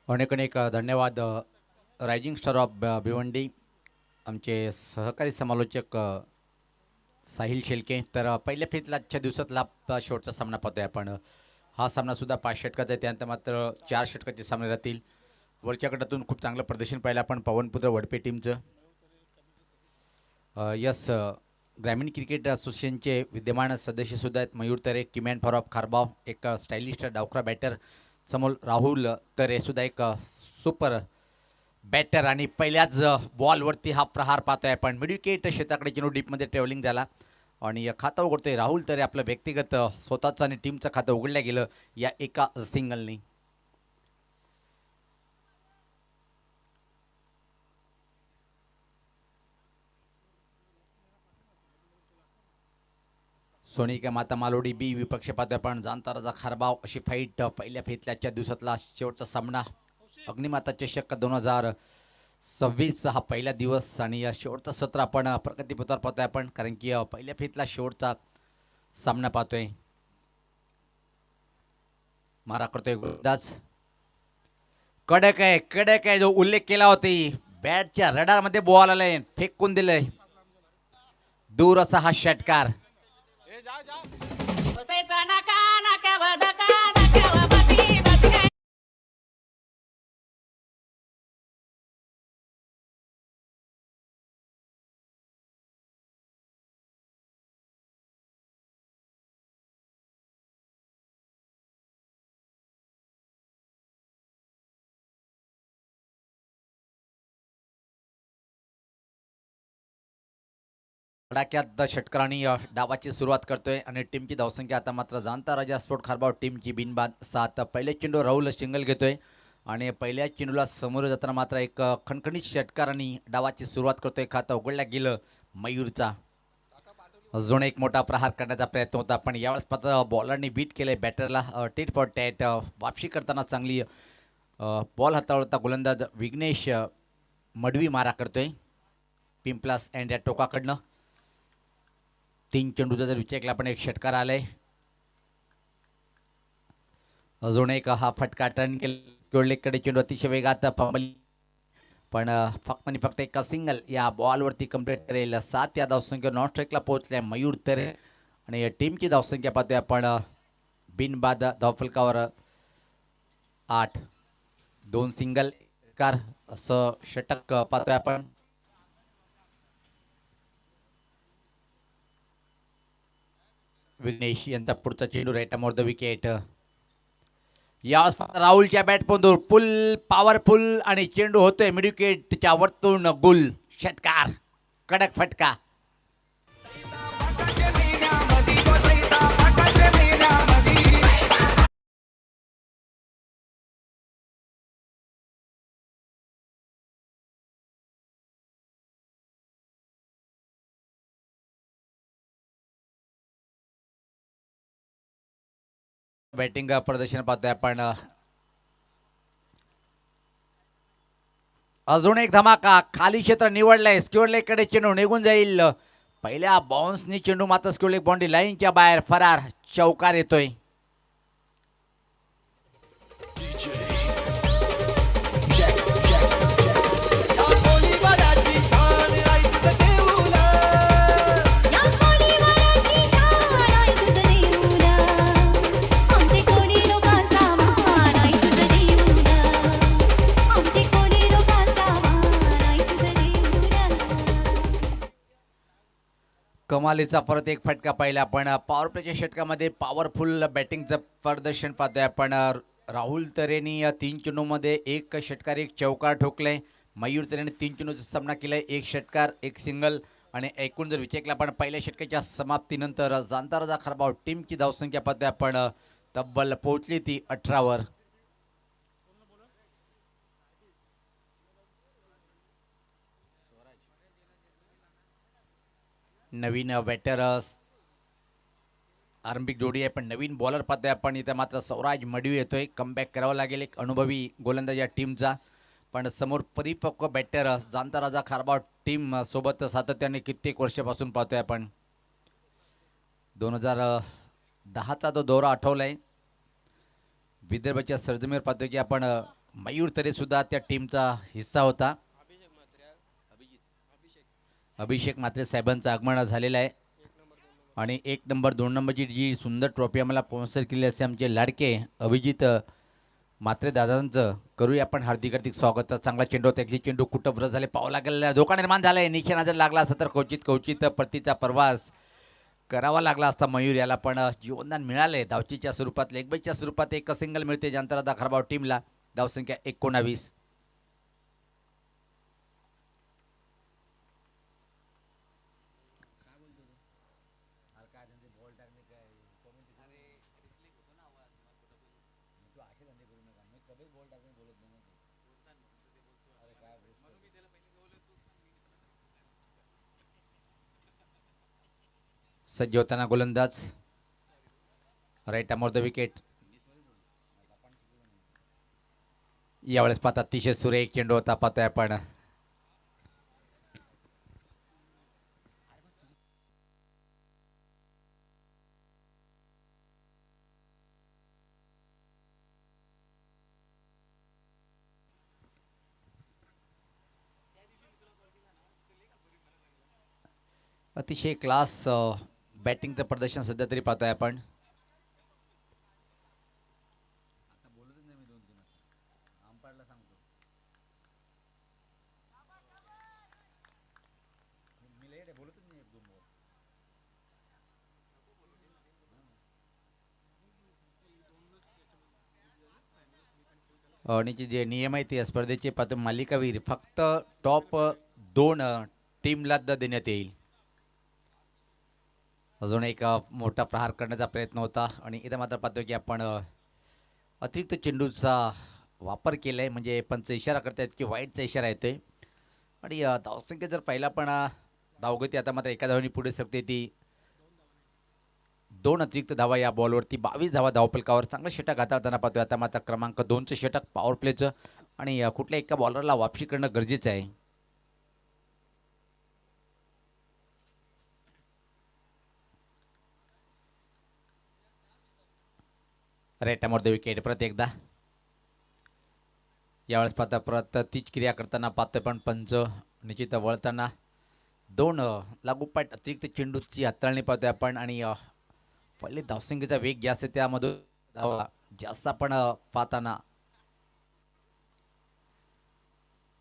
अनेक अनेक धन्यवाद रायझिंग स्टार ऑफ भिवंडी आमचे सहकारी समालोचक साहिल शेलके. तर पहिल्या फेरीतला आजच्या दिवसातला शेवटचा सामना पाहतोय आपण. हा सामनासुद्धा 5 षटकाचा आहे. त्यानंतर मात्र 4 षटकाचे सामने राहतील. वरच्या गटातून खूप चांगलं प्रदर्शन पाहिलं आपण पवनपुत्र वडपे टीमचं. यस ग्रामीण क्रिकेट असोसिएशनचे विद्यमान सदस्यसुद्धा आहेत. मयूर तरे, किमॅन फॉर खारबाव, एक स्टायलिश डावखरा बॅटर. समोर राहुल तरे सुद्धा एक सुपर बॅटर. आणि पहिल्याच बॉलवरती हा प्रहार पाहतोय आपण. मिडविकेट क्षेत्राकडे चेंडू डीपमध्ये ट्रॅव्हलिंग झाला आणि खातं उघडतोय राहुल तरे. आपलं व्यक्तिगत स्वतःचं आणि टीमचं खातं उघडलं गेलं या एका सिंगलनी. सोनिका माता मालोडी बी विपक्ष पाहतोय आपण. जाणता राजा खारबाव अशी फाईट पहिल्या फेतल्याच्या दिवसातला शेवटचा सामना. अग्निमाता चषक 2026 हा पहिला दिवस आणि या शेवटचा सत्र आपण प्रगतीपथावर पाहतोय आपण. कारण की पहिल्या फेतला शेवटचा सामना पाहतोय. मारा करतोय गोलंदाज. कडक आहे जो उल्लेख केला होता. बॅटच्या रडारमध्ये बॉल आलाय, फेकून दिलंय दूर असा हा षटकार. धडाक्यात षटकारांनी डावाची सुरुवात करतोय आणि टीमची धावसंख्या आता मात्र जाणता राजा स्पोर्ट खारबाव टीमची बिनबाद 7. पहिले चेंडू राहुल सिंगल घेतोय आणि पहिल्या चेंडूला समोर जाताना मात्र एक खणखणीत षटकारांनी डावाची सुरुवात करतोय. खातं उघडल्या गेलं मयूरचा. अजून एक मोठा प्रहार करण्याचा प्रयत्न होता पण यावेळेस मात्र बॉलरनी बीट केलंय बॅटरला. टेट फॉर टॅट वापशी करताना चांगली बॉल हाताळता गोलंदाज विघ्नेश मडवी मारा करतोय पिंपलास अँड या टोकाकडनं. 3 चेंडूचा जर विचार केला आपण एक षटकार आलाय. अजून एक हा फटका टर्न केलेकडे चेंडू अतिशय वेगात फंबली पण फक्त आणि फक्त एका सिंगल या बॉलवरती कंप्लीट करेल. 7 या धावसंख्या नॉन स्ट्राईकला पोहोचल्या मयूर तरे आणि टीमची धावसंख्या पाहतोय आपण बिनबाद धावफलकावर 8. 2 सिंगल कार असं षटक पाहतोय आपण. विघ्नेश यांचा पुढचा चेंडू राईट मोर द विकेट. या राहुलच्या बॅट पॉइंटवर फुल पॉवरफुल आणि चेंडू होतोय मिड विकेटच्या वरतून गुल. षटकार कडक फटका. बॅटिंग प्रदर्शन पाहतोय आपण. अजून एक धमाका. खाली क्षेत्र निवडलंय. स्क्युअरलेकडे चेंडू निघून जाईल. पहिल्या बाउन्सनी चेंडू मात्र स्क्युअरलेग बाउंड्री लाईनच्या बाहेर फरार. चौकार येतोय. कमालीचा परत एक फटका पाहिला आपण. पॉवर प्लेच्या षटकामध्ये पॉवरफुल बॅटिंगचं प्रदर्शन पाहतोय आपण. राहुल तरेनी 3 चेंडूमध्ये एक षटकार एक चौकार ठोकले. मयूर तरेने 3 चेंडूचा सामना केलाय. एक षटकार एक सिंगल आणि एकूण जर विचारला आपण पहिल्या षटकाच्या समाप्तीनंतर जाणता राजा खारबाव टीमची धावसंख्या पाहतोय आपण तब्बल पोहोचली ती 18 वर. नवीन बॅटर आरंभिक जोडी आहे पण नवीन बॉलर पाहतोय आपण इथं. मात्र स्वराज मडवी येतोय. कमबॅक करावं लागेल एक अनुभवी गोलंदाज या टीमचा. पण समोर परिपक्व बॅटर जाणता राजा खारबाव टीम सोबत सातत्याने कित्येक वर्षापासून पाहतोय आपण. 2010चा तो दौरा आठवलाय. विदर्भाच्या सरजमीवर पाहतोय की आपण मयूर तरे सुद्धा त्या टीमचा हिस्सा होता. अभिषेक म्हात्रे साहेबांचं आगमन झालेलं आहे आणि 1 नंबर 2 नंबरची जी सुंदर ट्रॉफी आम्हाला स्पॉन्सर केली असे आमचे लाडके अभिजित म्हात्रे दादांचं करूया आपण हार्दिक हार्दिक स्वागत. चांगला चेंडू होता, एक चेंडू कुठं ब्रश झाले, पाव लागेल, धोका निर्माण झालाय, निशाणा जर लागला असता तर कवचित परतीचा प्रवास करावा लागला असता मयूर याला, पण जीवनदान मिळाले धावचीच्या स्वरूपात, लेगबाईच्या स्वरूपात एक सिंगल मिळते ज्यांतरा दाखरबाव टीमला. धावसंख्या 19. सज्ज होताना गोलंदाज राईट अमोर द विकेट. यावेळेस पाहता अतिशय सुरेख चेंडू होता, पाहतोय आपण अतिशय क्लास बॅटिंगचं प्रदर्शन सध्या तरी पाहतोय आपण. आणि जे नियम आहे ते या स्पर्धेचे पाहतो मालिकावीर फक्त टॉप 2 टीमला देण्यात येईल. अजून एक मोठा प्रहार करण्याचा प्रयत्न होता आणि इथं मात्र पाहतो की आपण अतिरिक्त चेंडूचा वापर केला आहे, म्हणजे पंच इशारा करतायत की वाईटचा इशारा येतोय. आणि धावसंख्या जर पाहिला पण धावगती आता मात्र एका धावांनी पुढे सकते ती 2 अतिरिक्त धावा या बॉलवरती 22 धावा धावफलकावर. चांगलं षटक हाताळताना पाहतोय आता मात्र क्रमांक 2चं षटक पॉवर प्लेचं, आणि कुठल्या एका बॉलरला वापसी करणं गरजेचं आहे. Right arm over the wicket. परत एकदा यावेळेस पाहता परत तीच क्रिया करताना पाहतोय पण पंच निश्चित वळताना 2 लागोपाठ अतिरिक्त चेंडूची हाताळणी पाहतोय आपण. आणि पहिले धावसंख्येचा वेग जास्त आहे, त्यामधून धावा जास्त आपण पाहताना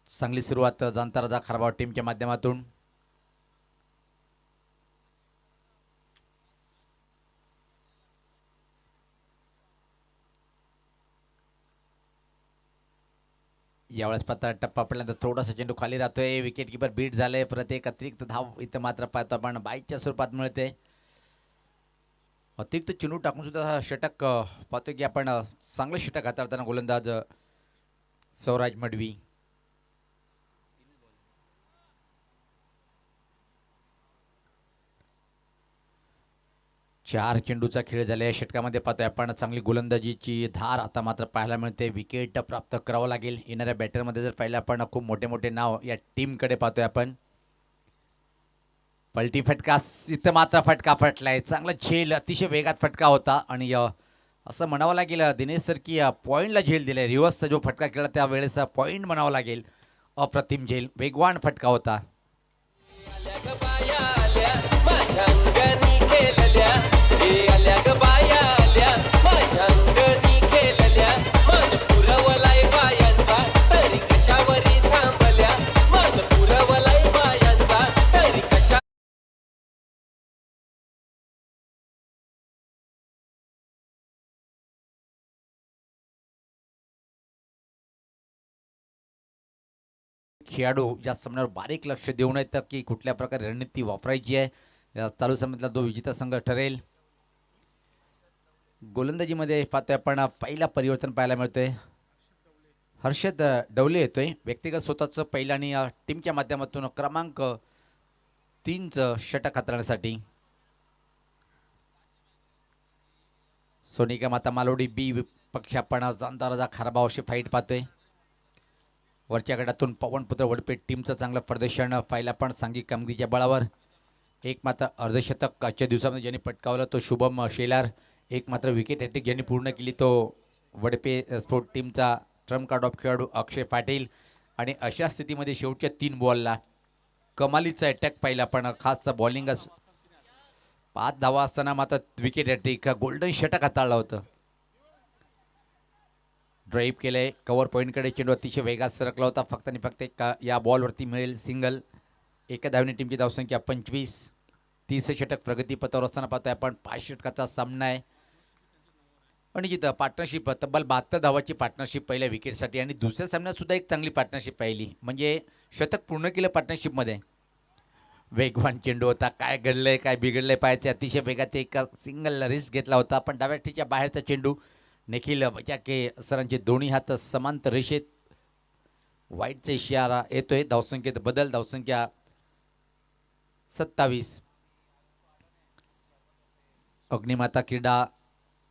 चांगली सुरुवात जाणता राजा खारबाव टीमच्या माध्यमातून. यावेळेस पाहता टप्पा पडल्यानंतर थोडासा चेंडू खाली राहतोय, विकेट किपर बीट झाले, परत एक अतिरिक्त धाव इथं मात्र पाहतो आपण बाईकच्या स्वरूपात मिळते. अतिरिक्त चेंडू टाकून सुद्धा हा षटक पाहतोय की आपण चांगलं षटक हाताळताना गोलंदाज सौराज मडवी. चार चेंडूचा खेळ झाला या षटकामध्ये पाहतोय आपण. चांगली गोलंदाजीची धार आता मात्र पाहायला मिळते, विकेट प्राप्त करावं लागेल येणाऱ्या बॅटरमध्ये. जर पाहिलं आपण खूप मोठे मोठे नाव या टीमकडे पाहतोय आपण. पलटी फटका, इथं मात्र फटका फटलाय, चांगला झेल, अतिशय वेगात फटका होता. आणि असं म्हणावं लागेल दिनेश सर की पॉईंटला झेल दिलाय, रिव्हर्सचा जो फटका केला त्यावेळेस पॉईंट म्हणावं लागेल. अप्रतिम झेल, वेगवान फटका होता. खेळाडू या सामन्यावर बारीक लक्ष देऊन येतात की कुठल्या प्रकारे रणनीती वापरायची आहे. चालू सामन्यातला जो विजेता संघ ठरेल. गोलंदाजीमध्ये पाहतोय आपण पहिला परिवर्तन पाहायला मिळतोय, हर्षद डवले येतोय. व्यक्तिगत स्वतःचं पहिलं आणि टीमच्या माध्यमातून क्रमांक 3चं षटक हाताळण्यासाठी. सोनिका माता मालोडी बी पक्ष आपण जाणता राजा खारबाव अशी फाईट पाहतोय. वरच्या गटातून पवनपुत्र वडपेट टीमचं चांगलं प्रदर्शन पाहिलं पण सांघिक कामगिरीच्या बळावर. एक मात्र अर्धशतक आजच्या दिवसामध्ये ज्यांनी पटकावलं तो शुभम शेलार. एक मात्र विकेट हॅट्रिक ज्यांनी पूर्ण केली तो वडपे स्पोर्ट टीमचा ट्रम्प कार्ड ऑफ खेळाडू अक्षय पाटील. आणि अशा स्थितीमध्ये शेवटच्या 3 बॉलला कमालीचा अटॅक पाहिला, पण खास बॉलिंगच 5 धावा असताना मात्र विकेट हॅट्रिक, गोल्डन षटक हाताळलं होतं. ड्राईव्ह केलंय, कव्हर पॉईंटकडे चेंडू अतिशय वेगात सरकला होता. फक्त आणि फक्त या बॉलवरती मिळेल सिंगल. एका धावने टीमची धावसंख्या 25. 30 षटक प्रगतीपथावर असताना पाहतोय आपण 5 षटकाचा सामना आहे. आणि जिथं पार्टनरशिप तब्बल 72 धावाची पार्टनरशिप पहिल्या विकेटसाठी, आणि दुसऱ्या सामन्यात सुद्धा एक चांगली पार्टनरशिप पाहिली, म्हणजे शतक पूर्ण केलं पार्टनरशिपमध्ये. वेगवान चेंडू होता, काय घडलंय काय बिघडलंय पाहायचे. अतिशय वेगात एक सिंगल रिस्क घेतला होता, पण डाव्याटीच्या बाहेरचा चेंडू. निखिल बजाके सरांचे दोन्ही हात समांतर रेषेत, वाईटचा इशारा येतोय. धावसंख्येत बदल, धावसंख्या 27. अग्निमाता क्रीडा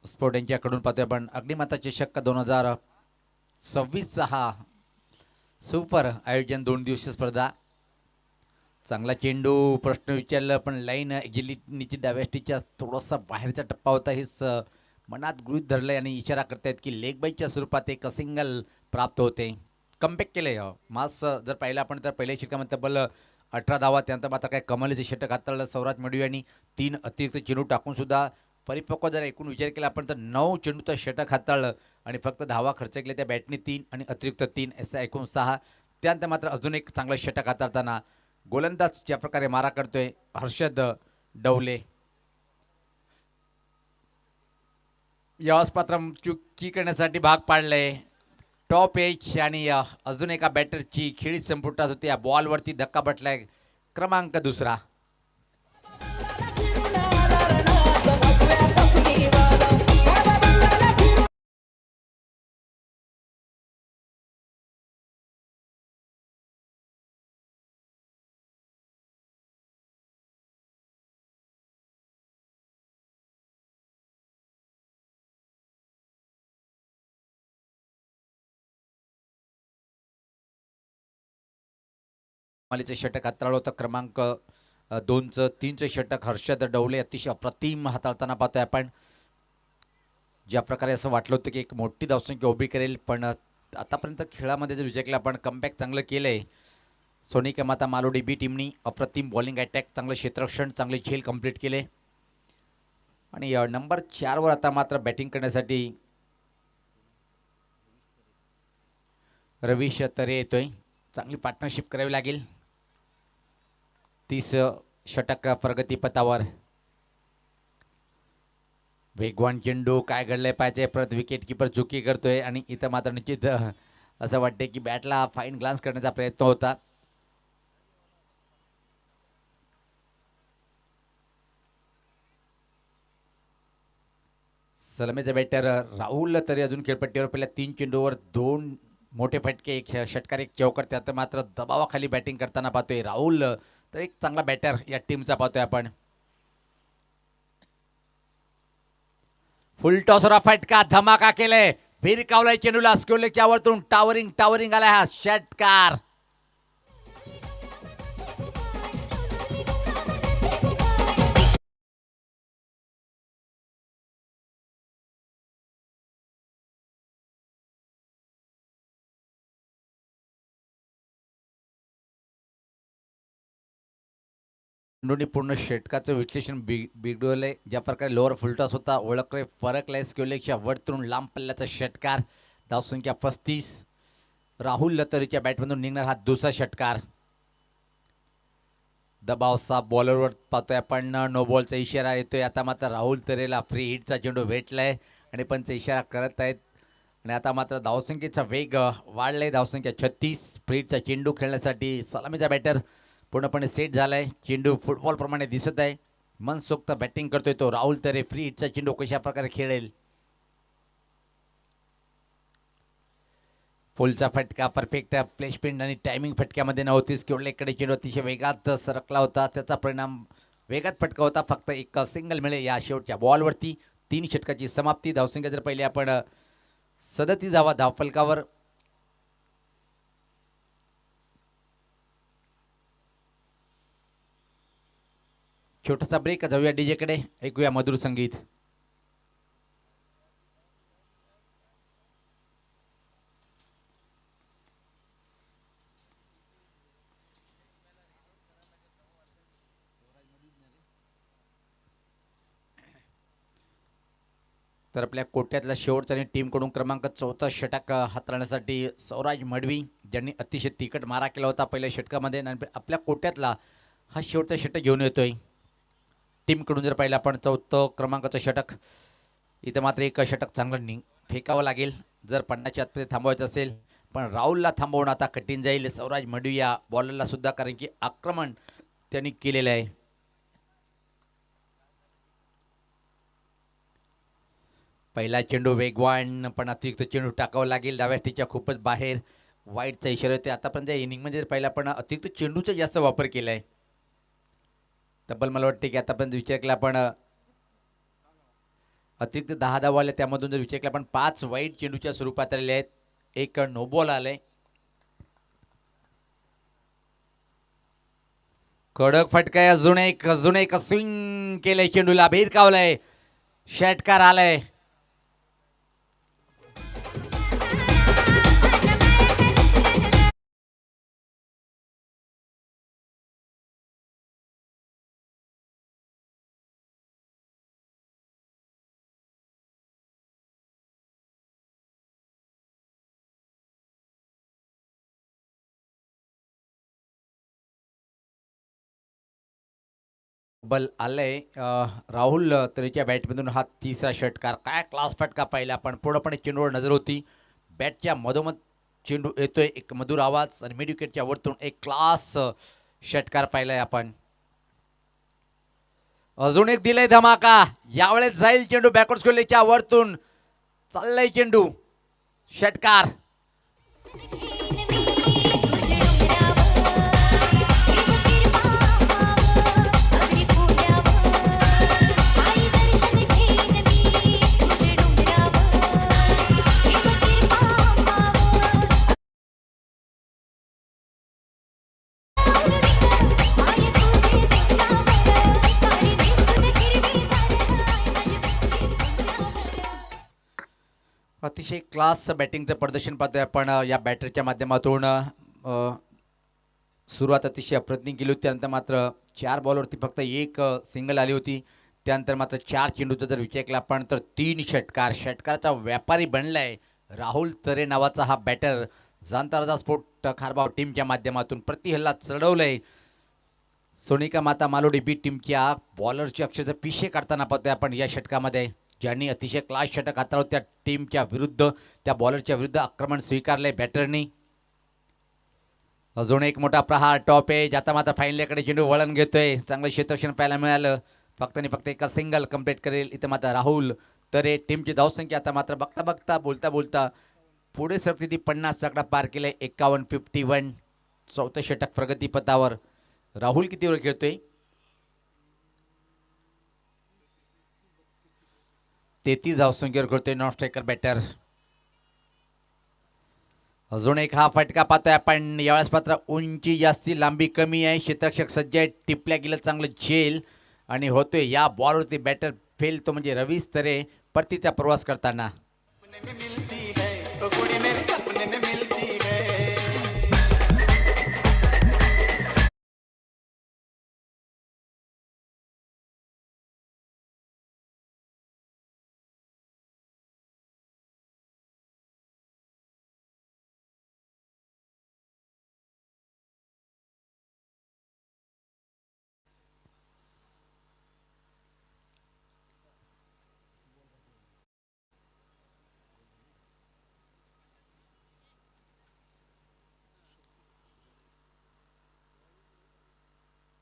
स्पोर्ट यांच्याकडून पाहतोय आपण अग्निमाता चषक 2026 हा सुपर आयोजन 2 दिवसीय स्पर्धा. चांगला चेंडू, प्रश्न विचारलं पण लाईन गिल्लीची डाव्याष्टीच्या थोडासा बाहेरचा टप्पा होता, हेच मनात गृहीत धरलंय आणि इशारा करतायत की लेग बाईच्या स्वरूपात एक सिंगल प्राप्त होते. कमबॅक केलंय मास जर पाहिलं आपण तर पहिल्या षटकामध्ये तब्बल 18 धावा, त्यानंतर मात्र काय कमालीचे षटक हाताळलं सौराज मडवी यांनी. 3 अतिरिक्त चेंडू टाकून सुद्धा परिपक्व जर एकूण विचार केला आपण तर 9 चेंडूचं षटक हाताळलं आणि फक्त धावा खर्च केले त्या बॅटने 3 आणि अतिरिक्त 3 असं एकूण 6. त्यानंतर मात्र अजून एक चांगलं षटक हाताळताना गोलंदाज ज्या प्रकारे मारा करतोय हर्षद डवले. यावेळेस पात्र चुकी करण्यासाठी भाग पाडलंय टॉप एज, आणि अजून एका बॅटरची खेळी संपुटात होती. या बॉलवरती धक्का बसलाय, क्रमांक 2. मालीचं षटक हाताळलं होतं क्रमांक 2चं. 3चं षटक हर्षद डवले अतिशय अप्रतिम हाताळताना पाहतोय आपण. ज्या प्रकारे असं वाटलं होतं की एक मोठी धावसंख्या उभी करेल, पण आतापर्यंत खेळामध्ये जर विचार केला आपण कमबॅक चांगलं केलंय सोनिका माता मालोडी बी टीमनी. अप्रतिम बॉलिंग अटॅक, चांगलं क्षेत्ररक्षण, चांगले झेल कंप्लीट केले. आणि नंबर 4वर आता मात्र बॅटिंग करण्यासाठी रवीश तरे येतोय. चांगली पार्टनरशिप करावी लागेल. 30 षटक प्रगतीपथावर. वेगवान चेंडू, काय घडलंय पाहिजे, परत विकेट किपर चुकी करतोय आणि इथं मात्र निश्चित असं वाटतंय की बॅटला फाईन ग्लान्स करण्याचा प्रयत्न होता. सलामीचा बॅटर राहुल तरी अजून खेळपट्टीवर पहिल्या 3 चेंडूवर 2 मोठे फटके, एक षटकार एक चौकार. त्यात मात्र दबावाखाली बॅटिंग करताना पाहतोय राहुल, तर एक चांगला बॅटर या टीमचा पाहतोय आपण. फुल टॉसरा फटका, धमाका केलाय, भिरकावलाय चेंडूला स्क्वेअरच्या वरतून. टावरिंग आलाय हा षटकार. चेंडूने पूर्ण षटकाचं विश्लेषण बिघडवलंय. ज्या प्रकारे लोअर फुलटॉस होता, ओळखले फरकलाय स्क्वेअरच्या वरतून लांब पल्ल्याचा षटकार. धावसंख्या 35. राहुल लतरीच्या बॅटमधून निघणार हा दुसरा षटकार. दबाव साफ बॉलरवर पाहतोय आपण, नो बॉलचा इशारा येतोय. आता मात्र राहुल तरेला फ्री हिटचा चेंडू भेटलाय आणि पंच इशारा करत आहेत. आणि आता मात्र धावसंख्येचा वेग वाढलाय, धावसंख्या 36. फ्रीटचा चेंडू खेळण्यासाठी सलामीचा बॅटर पूर्णपणे सेट झालाय. चेंडू फुटबॉल प्रमाणे दिसत आहे. मनसोक्त बॅटिंग करतोय तो राहुल तरे. फ्री हिटचा चेंडू कशा प्रकारे खेळेल. फुलचा फटका, परफेक्ट प्लेसमेंट आणि टायमिंग फटक्यामध्ये नव्हतीच. केवढल्याकडे चेंडू अतिशय वेगात सरकला होता, त्याचा परिणाम वेगात फटका होता. फक्त एक सिंगल मिळेल या शेवटच्या बॉलवरती. 3 षटकाची समाप्ती. धावसंख्या जर पहिले आपण 37 धावा धावफलकावर. छोटासा ब्रेक, जाऊया डीजेकडे, ऐकूया मधुर संगीत. तर आपल्या कोट्यातला शेवटचा आणि टीमकडून क्रमांक 4 षटक हाताळण्यासाठी सौराज मडवी ज्यांनी अतिशय तिखट मारा केला होता पहिल्या षटकामध्ये आणि आपल्या कोट्यातला हा शेवटचा षटक घेऊन येतोय. टीमकडून जर पाहिलं आपण 4 क्रमांकाचं षटक, इथं मात्र एक षटक चांगलं फेकावं लागेल जर 50च्या आतमध्ये थांबवायचं असेल. पण राहुलला थांबवणं आता कठीण जाईल सौराज मडवी या बॉलरला सुद्धा, कारण की आक्रमण त्यांनी केलेलं आहे. पहिला चेंडू वेगवान, पण अतिरिक्त चेंडू टाकावा लागेल. डाव्या स्टिकच्या खूपच बाहेर, वाईटचा इशारा होते. आतापर्यंत या इनिंगमध्ये पहिला पण अतिरिक्त चेंडूचा जास्त वापर केला आहे. तब्बल मला वाटते की आतापर्यंत विचार केला आपण अतिरिक्त 10 धावा आल्या, त्यामधून जर विचार केला आपण 5 वाईट चेंडूच्या स्वरूपात आलेले आहेत. एक नो बॉल आलंय. कडक फटका, अजून एक स्विंग केलंय, चेंडूला भिरकावलंय, षटकार आलाय. बल आलंय. राहुल तरीच्या बॅटमधून हा तिसरा षटकार, काय क्लास फटका पाहिला आपण. पूर्णपणे चेंडूवर नजर होती, बॅटच्या मधोमध चेंडू येतोय, एक मधुर आवाज आणि मिड विकेटच्या वरतून एक क्लास षटकार पाहिलाय आपण. अजून एक दिलंय धमाका, यावेळेस जाईल चेंडू बॅकवर्ड स्क्वेअरच्या वरतून, चाललंय चेंडू, षटकार. अतिशय क्लास बॅटिंगचं प्रदर्शन पाहतोय आपण या बॅटरच्या माध्यमातून. सुरुवात अतिशय अप्रतिम केली होती, त्यानंतर मात्र 4 बॉलवरती फक्त एक सिंगल आली होती. त्यानंतर मात्र 4 चेंडूचा जर विचार केला आपण तर 3 षटकार. षटकाराचा व्यापारी बनलाय राहुल तरे नावाचा हा बॅटर. जाणता राजा स्पोर्ट खारबाव टीमच्या माध्यमातून प्रतिहल्ला चढवलंय. सोनिका माता मालोडी बी टीमच्या बॉलरची अक्षरशः पिशे काढताना पाहतोय आपण या षटकामध्ये, ज्यांनी अतिशय क्लास षटक हाताळत त्या टीमच्या विरुद्ध, त्या बॉलरच्या विरुद्ध आक्रमण स्वीकारले बॅटरनी. अजून एक मोठा प्रहार, टॉप एज. आता मात्र फायनलकडे चेंडू वळण घेतोय, चांगलं क्षेत्ररक्षण पाहायला मिळालं. फक्त आणि फक्त एका सिंगल कंप्लीट करेल इथं मात्र राहुल तरे. टीमची धावसंख्या आता मात्र बघता बघता बोलता बोलता पुढे सरती ती 50 आकडा पार केलाय. 51-51, 4थं षटक प्रगतीपथावर. राहुल कितीवर खेळतोय? 33 धावसंख्येवर खेळतोय नॉन स्ट्रायकर बॅटर. अजून एक हा फटका पाहतोय आपण. यावेळेस मात्र उंची जास्ती, लांबी कमी आहे. क्षेत्ररक्षक सज्ज आहे, टिपल्या गेलं चांगलं झेल आणि होतोय या बॉलवरती बॅटर फेल, तो म्हणजे रवीश तरे परतीचा प्रवास करताना.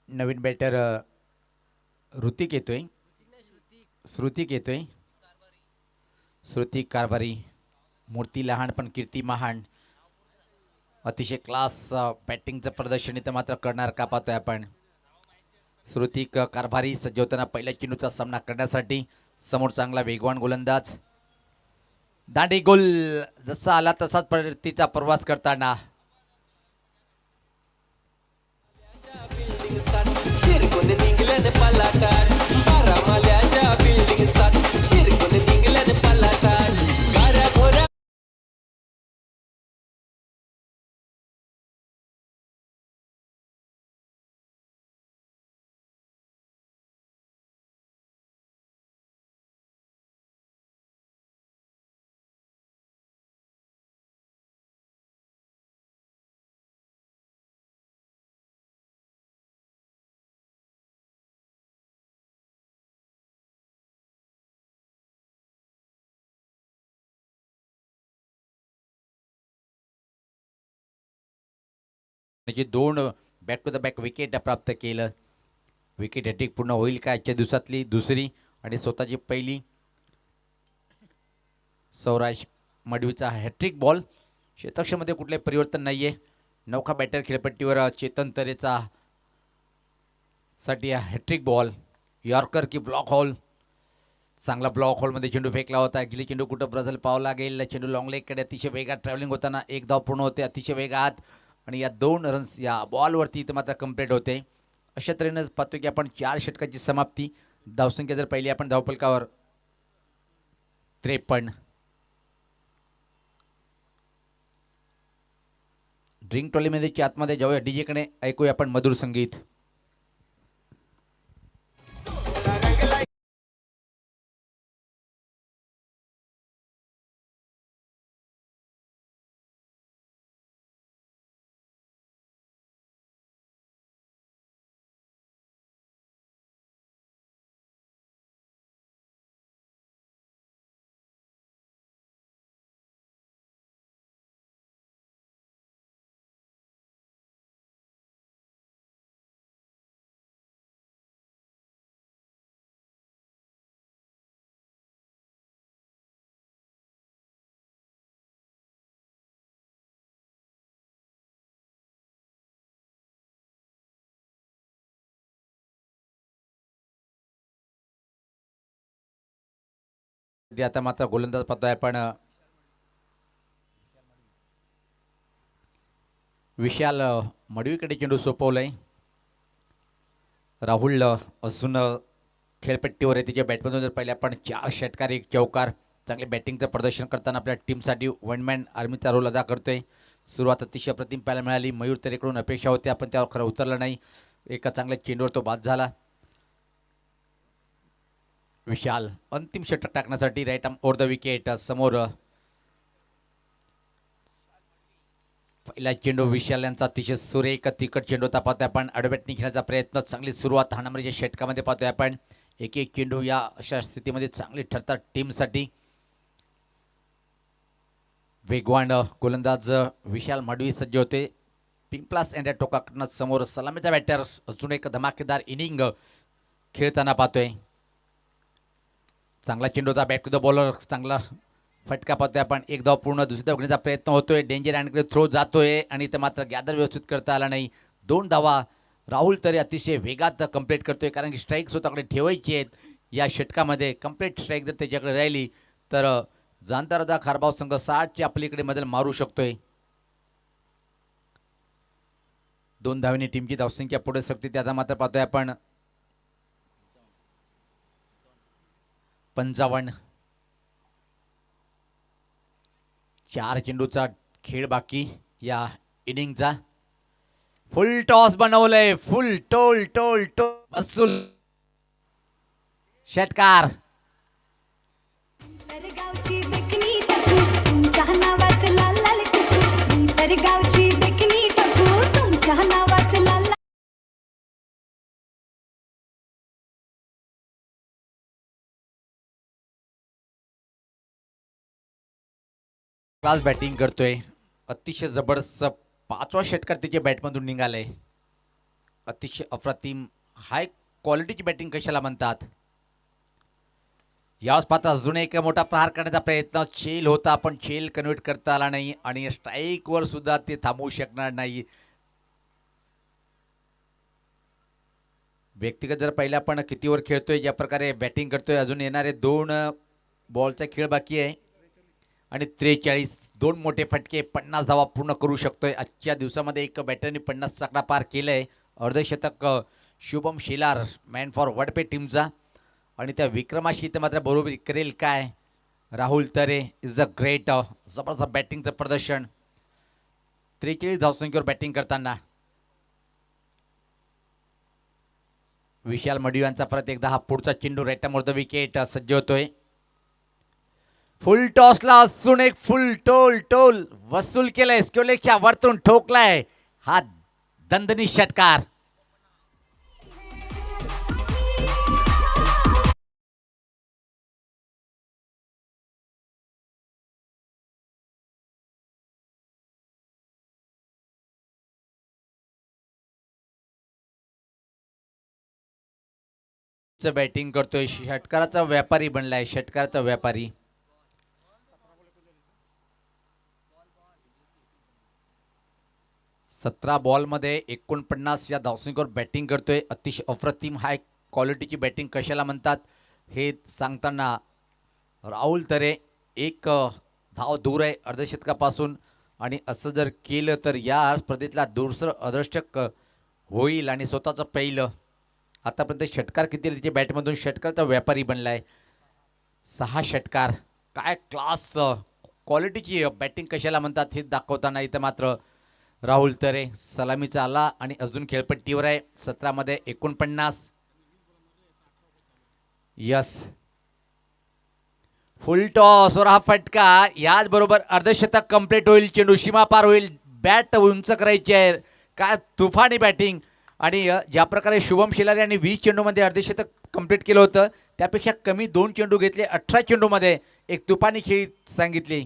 नवीन बॅटर ऋतिक येतोय, श्रुतिक येतोय, श्रुतिक कारभारी. मूर्ती लहान पण कीर्ती महान. अतिशय क्लास बॅटिंगचं प्रदर्शन इथं मात्र करणार का पाहतोय आपण. श्रुतिक कारभारी सज्ज होताना पहिल्या चेंडूचा सामना करण्यासाठी. समोर चांगला वेगवान गोलंदाज, दांडी गोल जसा आला तसाच परतीचा प्रवास करताना. त्याचे 2 back to the back wicket प्राप्त केलं. विकेट हॅट्रिक पूर्ण होईल का आजच्या दिवसातली दुसरी आणि स्वतःची पहिली. सौराज मडवीचा हॅट्रिक बॉल. क्षेत्रक्षमध्ये कुठले परिवर्तन नाहीये. नौका बॅटर खेळपट्टीवर चेतन तरेचा साठी हॅट्रिक बॉल. यॉर्कर की ब्लॉक हॉल. चांगला ब्लॉक हॉलमध्ये चेंडू फेकला होता. ॲक्च्युली चेंडू कुठं ब्रझल पावला गेला. चेंडू लॉंग लेगकडे अतिशय वेगात ट्रॅव्हलिंग होताना एक धाव पूर्ण होते अतिशय वेगात आणि या 2 रन्स या बॉलवरती इथं मात्र कंप्लीट होते. अशा तऱ्हेनं पाहतो की आपण 4 षटकाची समाप्ती. धावसंख्या जर पहिली आपण धावफलकावर 53. ड्रिंक ट्रॉलीमध्ये आतमध्ये जाऊया. डीजेकडे ऐकूया आपण मधुर संगीत. आता मात्र गोलंदाज पाहतोय आपण विशाल मडवीकडे चेंडू सोपवलाय. राहुल अजून खेळपट्टीवर आहे. तिच्या बॅटमधून जर पहिले आपण 4 षटकार 1 चौकार चांगले बॅटिंगचं प्रदर्शन करताना आपल्या टीमसाठी वन मॅन आर्मीचा रोल अदा करतोय. सुरुवात अतिशय प्रतिम पाहायला मिळाली. मयूर तरेकडून अपेक्षा होती आपण त्यावर खरं उतरलं नाही. एका चांगल्या चेंडूवर तो बाद झाला. विशाल अंतिम षटक टाकण्यासाठी right arm over the wicket. समोर पहिला चेंडू विशाल यांचा अतिशय सुरेख तिकट चेंडू होता. पाहतोय आपण आडव्यातनी खेळण्याचा प्रयत्न. चांगली सुरुवात हा नंबरच्या षटकामध्ये पाहतोय आपण. एक चेंडू या अशा स्थितीमध्ये चांगली ठरतात टीमसाठी. वेगवान गोलंदाज विशाल मडवी सज्ज होते. पिंपलास अँड टोकाकडनं समोर सलामीचा बॅटर अजून एक धमाकेदार इनिंग खेळताना पाहतोय. चांगला चेंडू होता. Back to the bowler. चांगला फटका पाहतोय आपण. एक धाव पूर्ण. दुसरी धाव घेण्याचा प्रयत्न होतोय. डेंजर अँडकडे थ्रो जातोय आणि ते मात्र गॅदर व्यवस्थित करता आला नाही. 2 धावा राहुल तरी अतिशय वेगात कंप्लीट करतोय कारण की स्ट्राईक स्वतःकडे ठेवायची आहेत या षटकामध्ये. कंप्लीट स्ट्राईक जर त्याच्याकडे राहिली तर जाणता खारबाव संघ 60च्या आपलीकडे मधल मारू शकतोय. 2 धावांनी टीमची धावसंख्या पुढे सरकते. त्याचा मात्र पाहतोय आपण 55. 4 चेंडूचा खेळ बाकी या इनिंगचा. फुल टॉस बनवलंय. फुल टोल टोल टोल बसूल षटकार. क्लास बॅटिंग करतोय. अतिशय जबरदस्त 5वा षटकार त्याच्या बॅटमधून निघालंय. अतिशय अप्रतिम हाय क्वालिटीची बॅटिंग कशाला म्हणतात. याच पाहता अजून एक मोठा प्रहार करण्याचा प्रयत्न. चेल होता पण चेल कन्वर्ट करता आला नाही आणि स्ट्राईकवर सुद्धा ते थांबवू शकणार नाही. व्यक्तिगत जर पाहिलं आपण कितीवर खेळतोय ज्या प्रकारे बॅटिंग करतोय. अजून येणारे 2 बॉलचा खेळ बाकी आहे आणि 43. 2 मोठे फटके 50 धावा पूर्ण करू शकतोय. आजच्या दिवसामध्ये एक बॅटरने 50 आकडा पार केलंय. अर्धशतक शुभम शेलार मॅन फॉर वडपे टीमचा आणि त्या विक्रमाशी इथं मात्र बरोबरी करेल काय राहुल तरे. इज अ ग्रेट जबरदस्त बॅटिंगचं प्रदर्शन. 43 धावसंख्येवर बॅटिंग करताना विशाल मडवी यांचा परत एकदा हा पुढचा चेंडू रेटामोर विकेट सज्ज होतोय. फुल टॉसला असून एक फुल टोल टोल वसूल केलंय. स्क्युलेक्सच्या वरतून ठोकलाय हा दणदणी षटकार. बॅटिंग करतोय, षटकाराचा व्यापारी बनलाय, षटकाराचा व्यापारी. सतरा बॉलमध्ये 49 या धावसंख्येवर बॅटिंग करतोय. अतिशय अप्रतिम हाय क्वालिटीची बॅटिंग कशाला म्हणतात हे सांगताना राहुल तरे एक धाव दूर आहे अर्धशतकापासून. आणि असं जर केलं तर या स्पर्धेतला दुसरं अर्धशतक होईल आणि स्वतःचं पहिलं. आतापर्यंत षटकार किती त्याच्या बॅटमधून, षटकारचा व्यापारी बनलाय. 6 षटकार. काय क्लास क्वालिटीची बॅटिंग कशाला म्हणतात हे दाखवताना इथं मात्र राहुल तरे सलामीचा आला आणि अजून खेळपट्टीवर आहे. 17 मध्ये 49. यस, फुल टॉस वर हा फटका. याच बरोबर अर्धशतक कंप्लीट होईल. चेंडू सीमा पार होईल. बॅट उंच करायची आहे. काय तुफानी बॅटिंग. आणि ज्या प्रकारे शुभम शेलार यांनी 20 चेंडूमध्ये अर्धशतक कंप्लीट केलं होतं त्यापेक्षा कमी 2 चेंडू घेतले. 18 चेंडूमध्ये एक तुफानी खेळी सांगितली.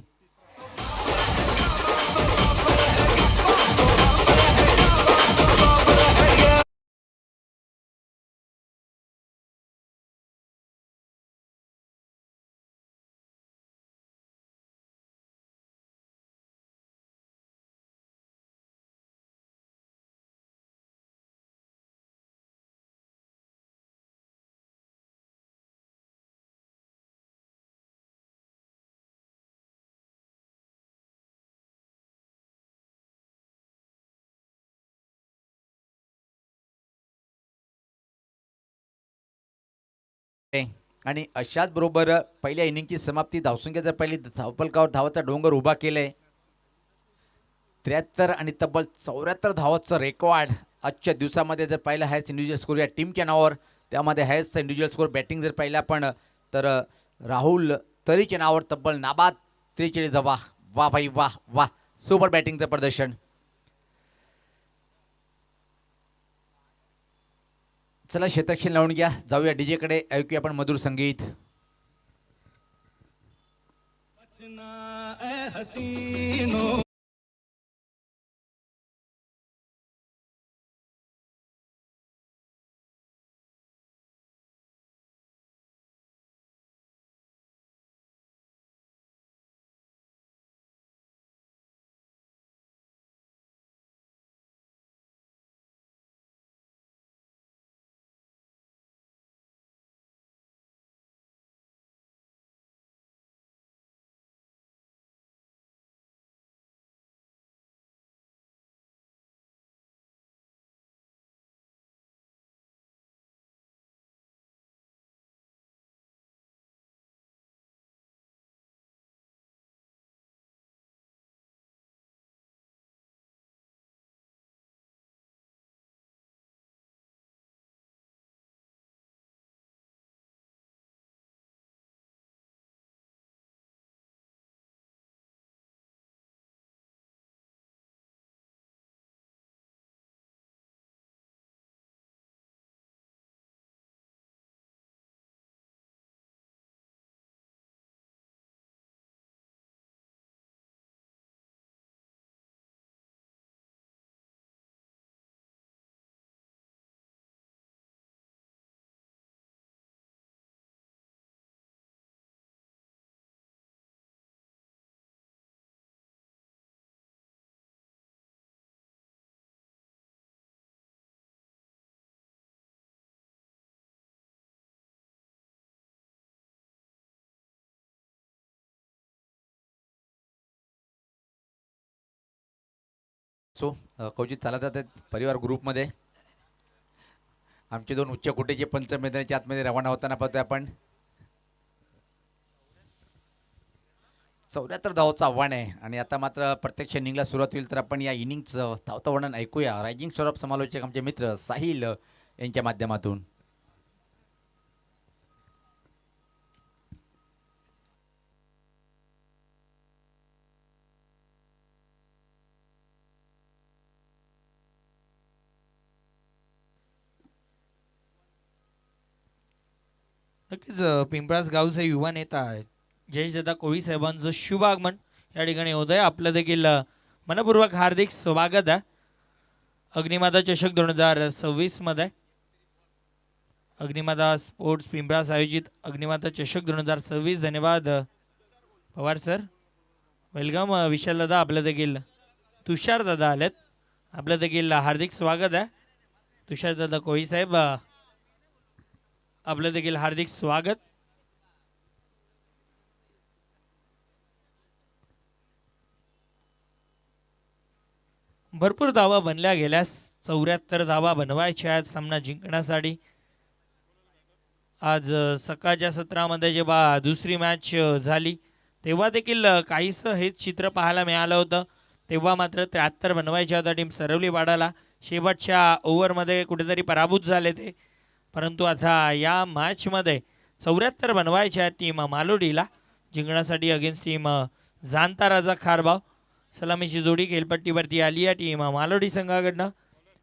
आणि अशाच बरोबर पहिल्या इनिंगची समाप्ती धावसंख्येचा पहिली धावफलकावर धावाचा डोंगर उभा केलाय. 73 आणि तब्बल 74 धावाचं रेकॉर्ड आजच्या दिवसामध्ये जर पाहिलं हायस्ट इंडिव्हिज्युअल स्कोर या टीमच्या नावावर. त्यामध्ये हायस्ट इंडिव्हिज्युअल स्कोर बॅटिंग जर पाहिलं आपण तर राहुल तरीच्या नावावर तब्बल नाबाद 43 धावा. वा भाई वाह वाह, सुपर बॅटिंगचं प्रदर्शन. चला शेतक्षण लावून घ्या, जाऊया डीजे कडे, ऐकूया आपण मधुर संगीत. सो कवचित चालत आहेत परिवार ग्रुपमध्ये. आमचे 2 उच्च कोटीचे पंच मैदानाच्या आतमध्ये रवाना होताना पाहतोय आपण. 74 धावाचं आव्हान आहे. आणि आता मात्र प्रत्यक्ष इनिंगला सुरुवात होईल तर आपण या इनिंगचं धावतं वर्णन ऐकूया रायझिंग स्टार ऑफ समालोचक आमचे मित्र साहिल यांच्या माध्यमातून. नक्कीच पिंपळास गावचे युवा नेता जयेशदादा कोळी साहेबांचं शुभ आगमन या ठिकाणी होत आहे. आपलं देखील मनपूर्वक हार्दिक स्वागत आहे अग्निमाता चषक 2026 मध्ये. अग्निमाता स्पोर्ट्स पिंपळास आयोजित अग्निमाता चषक 2026. धन्यवाद पवार सर. वेलकम विशाल दादा. आपलं देखील तुषार दादा आलेत. आपलं देखील हार्दिक स्वागत आहे. तुषार दादा कोळी साहेब आपलं देखील हार्दिक स्वागत. भरपूर धावा बनल्या गेल्या. 74 धावा बनवायच्या आहेत सामना जिंकण्यासाठी. आज सकाळच्या सत्रामध्ये जेव्हा दुसरी मॅच झाली तेव्हा देखील काहीसं हेच चित्र पाहायला मिळालं होतं. तेव्हा मात्र 73 बनवायच्या होता टीम सरवलीवाडाला. शेवटच्या ओव्हरमध्ये कुठेतरी पराभूत झाले ते. परंतु आता या मॅचमध्ये 74 बनवायच्या आहेत टीम मालोडीला जिंकण्यासाठी अगेन्स्ट टीम जाणता राजा खारबाव. सलामीची जोडी खेळपट्टीवरती आली आहे टीम मालोडी संघाकडनं.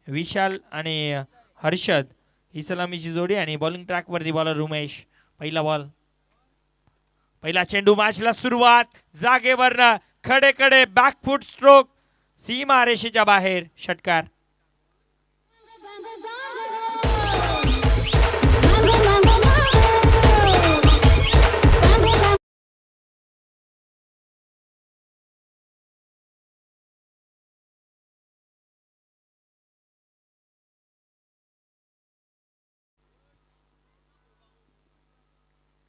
विशाल आणि हर्षद ही सलामीची जोडी आणि बॉलिंग ट्रॅकवरती बॉलर उमेश. पहिला बॉल. पहिला चेंडू. मॅचला सुरुवात. जागेवरनं खडे खडे बॅकफूट स्ट्रोक सीमा रेषेच्या बाहेर. षटकार.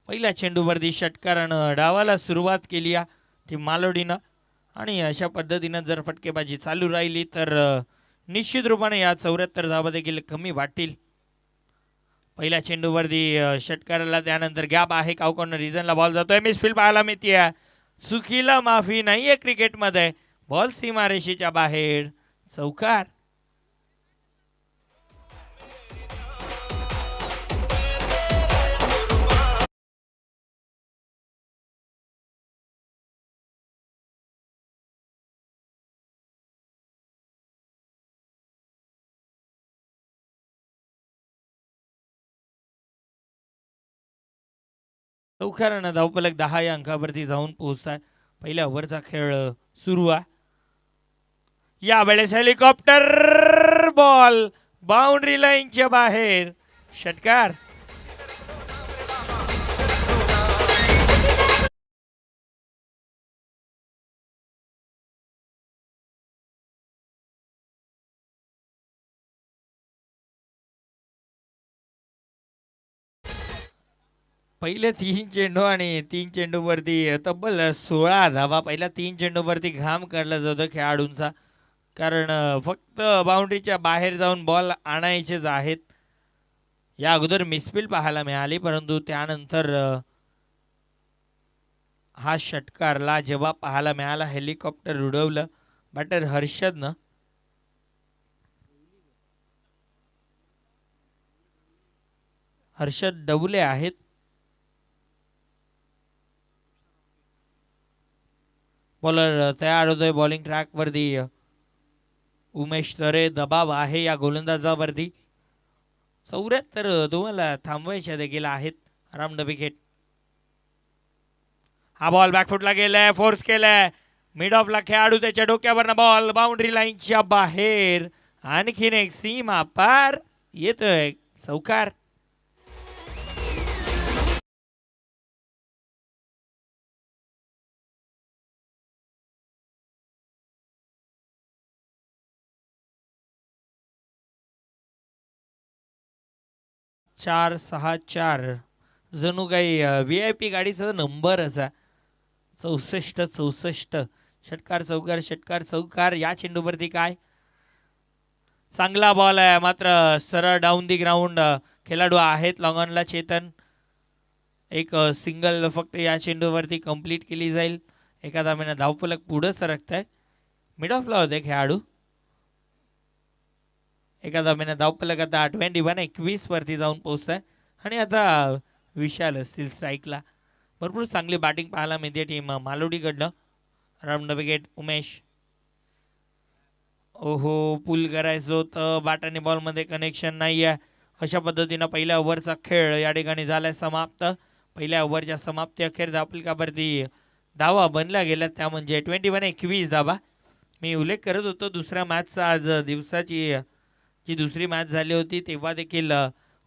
पहिल्या चेंडूवरती षटकारानं डावाला सुरुवात केली आहे टीम मालोडीनं. आणि अशा पद्धतीनं जर फटकेबाजी चालू राहिली तर निश्चित रूपाने या 74 धावा देखील कमी वाटतील. पहिल्या चेंडूवरती षटकाराला त्यानंतर गॅप आहे. कावकॉर्नर रिजनला बॉल जातोय. मिसफील्ड पाहायला मिळते. चुकीला माफी नाहीये क्रिकेटमध्ये. बॉल सीमारेषेच्या बाहेर. चौकार. चौकारानं धावफलक 10 या अंकावरती जाऊन पोहोचताय. पहिल्या ओव्हरचा खेळ सुरू आहे. यावेळेस हेलिकॉप्टर बॉल बाउंड्री लाईनच्या बाहेर. षटकार. पहिले 3 चेंडू आणि 3 चेंडूवरती तब्बल 16 धावा. पहिल्या 3 चेंडूवरती घाम काढला जातो खेळाडूंचा. कारण फक्त बाउंड्रीच्या बाहेर जाऊन बॉल आणायचेच आहेत. या अगोदर मिसफील्ड पाहायला मिळाली परंतु त्यानंतर हा षटकारला जेव्हा पाहायला मिळाला हेलिकॉप्टर उडवलं बॅटर हर्षदनं. हर्षद डवले आहेत. बॉलर तयार होतोय बॉलिंग ट्रॅकवरती. उमेश तरे. दबाव आहे या गोलंदाजावरती. 74 तुम्हाला थांबवायच्या देखील आहेत. Round wicket. हा बॉल बॅकफुटला गेलाय. फोर्स केलाय. मिड ऑफला खेळाडू त्याच्या डोक्यावरनं बॉल बाउंड्री लाईनच्या बाहेर. आणखीन एक सीमा पार. येतोय चौकार. चार 6-4 जणू काही VIP गाडीचा नंबरच आहे. 64-64. षटकार चौकार षटकार चौकार. या चेंडूवरती काय चांगला बॉल आहे मात्र सरळ डाऊन दी ग्राउंड. खेळाडू आहेत लॉंगॉनला चेतन. एक सिंगल फक्त या चेंडूवरती कंप्लीट केली जाईल. एका धावेनं धावफलक पुढे सरकत आहे. मिड ऑफला होते खेळाडू. एका धावेनं धावफलक आता 21 वरती जाऊन पोहोचत आहे. आणि आता विशाल असतील स्ट्राईकला. भरपूर चांगली बॅटिंग पाहायला मिळते टीम मालोडीकडनं. Round wicket Umesh. ओहो पुल करायचं होतं. बॅट आणि बॉलमध्ये कनेक्शन नाही आहे. अशा पद्धतीनं पहिल्या ओव्हरचा खेळ या ठिकाणी झालाय समाप्त. पहिल्या ओव्हरच्या समाप्ती अखेर धावफलकावरती धावा बनल्या गेल्या त्या म्हणजे 21 धावा. मी उल्लेख करत होतो दुसऱ्या मॅचचा. आज दिवसाची जी दुसरी मॅच झाली होती तेव्हा देखील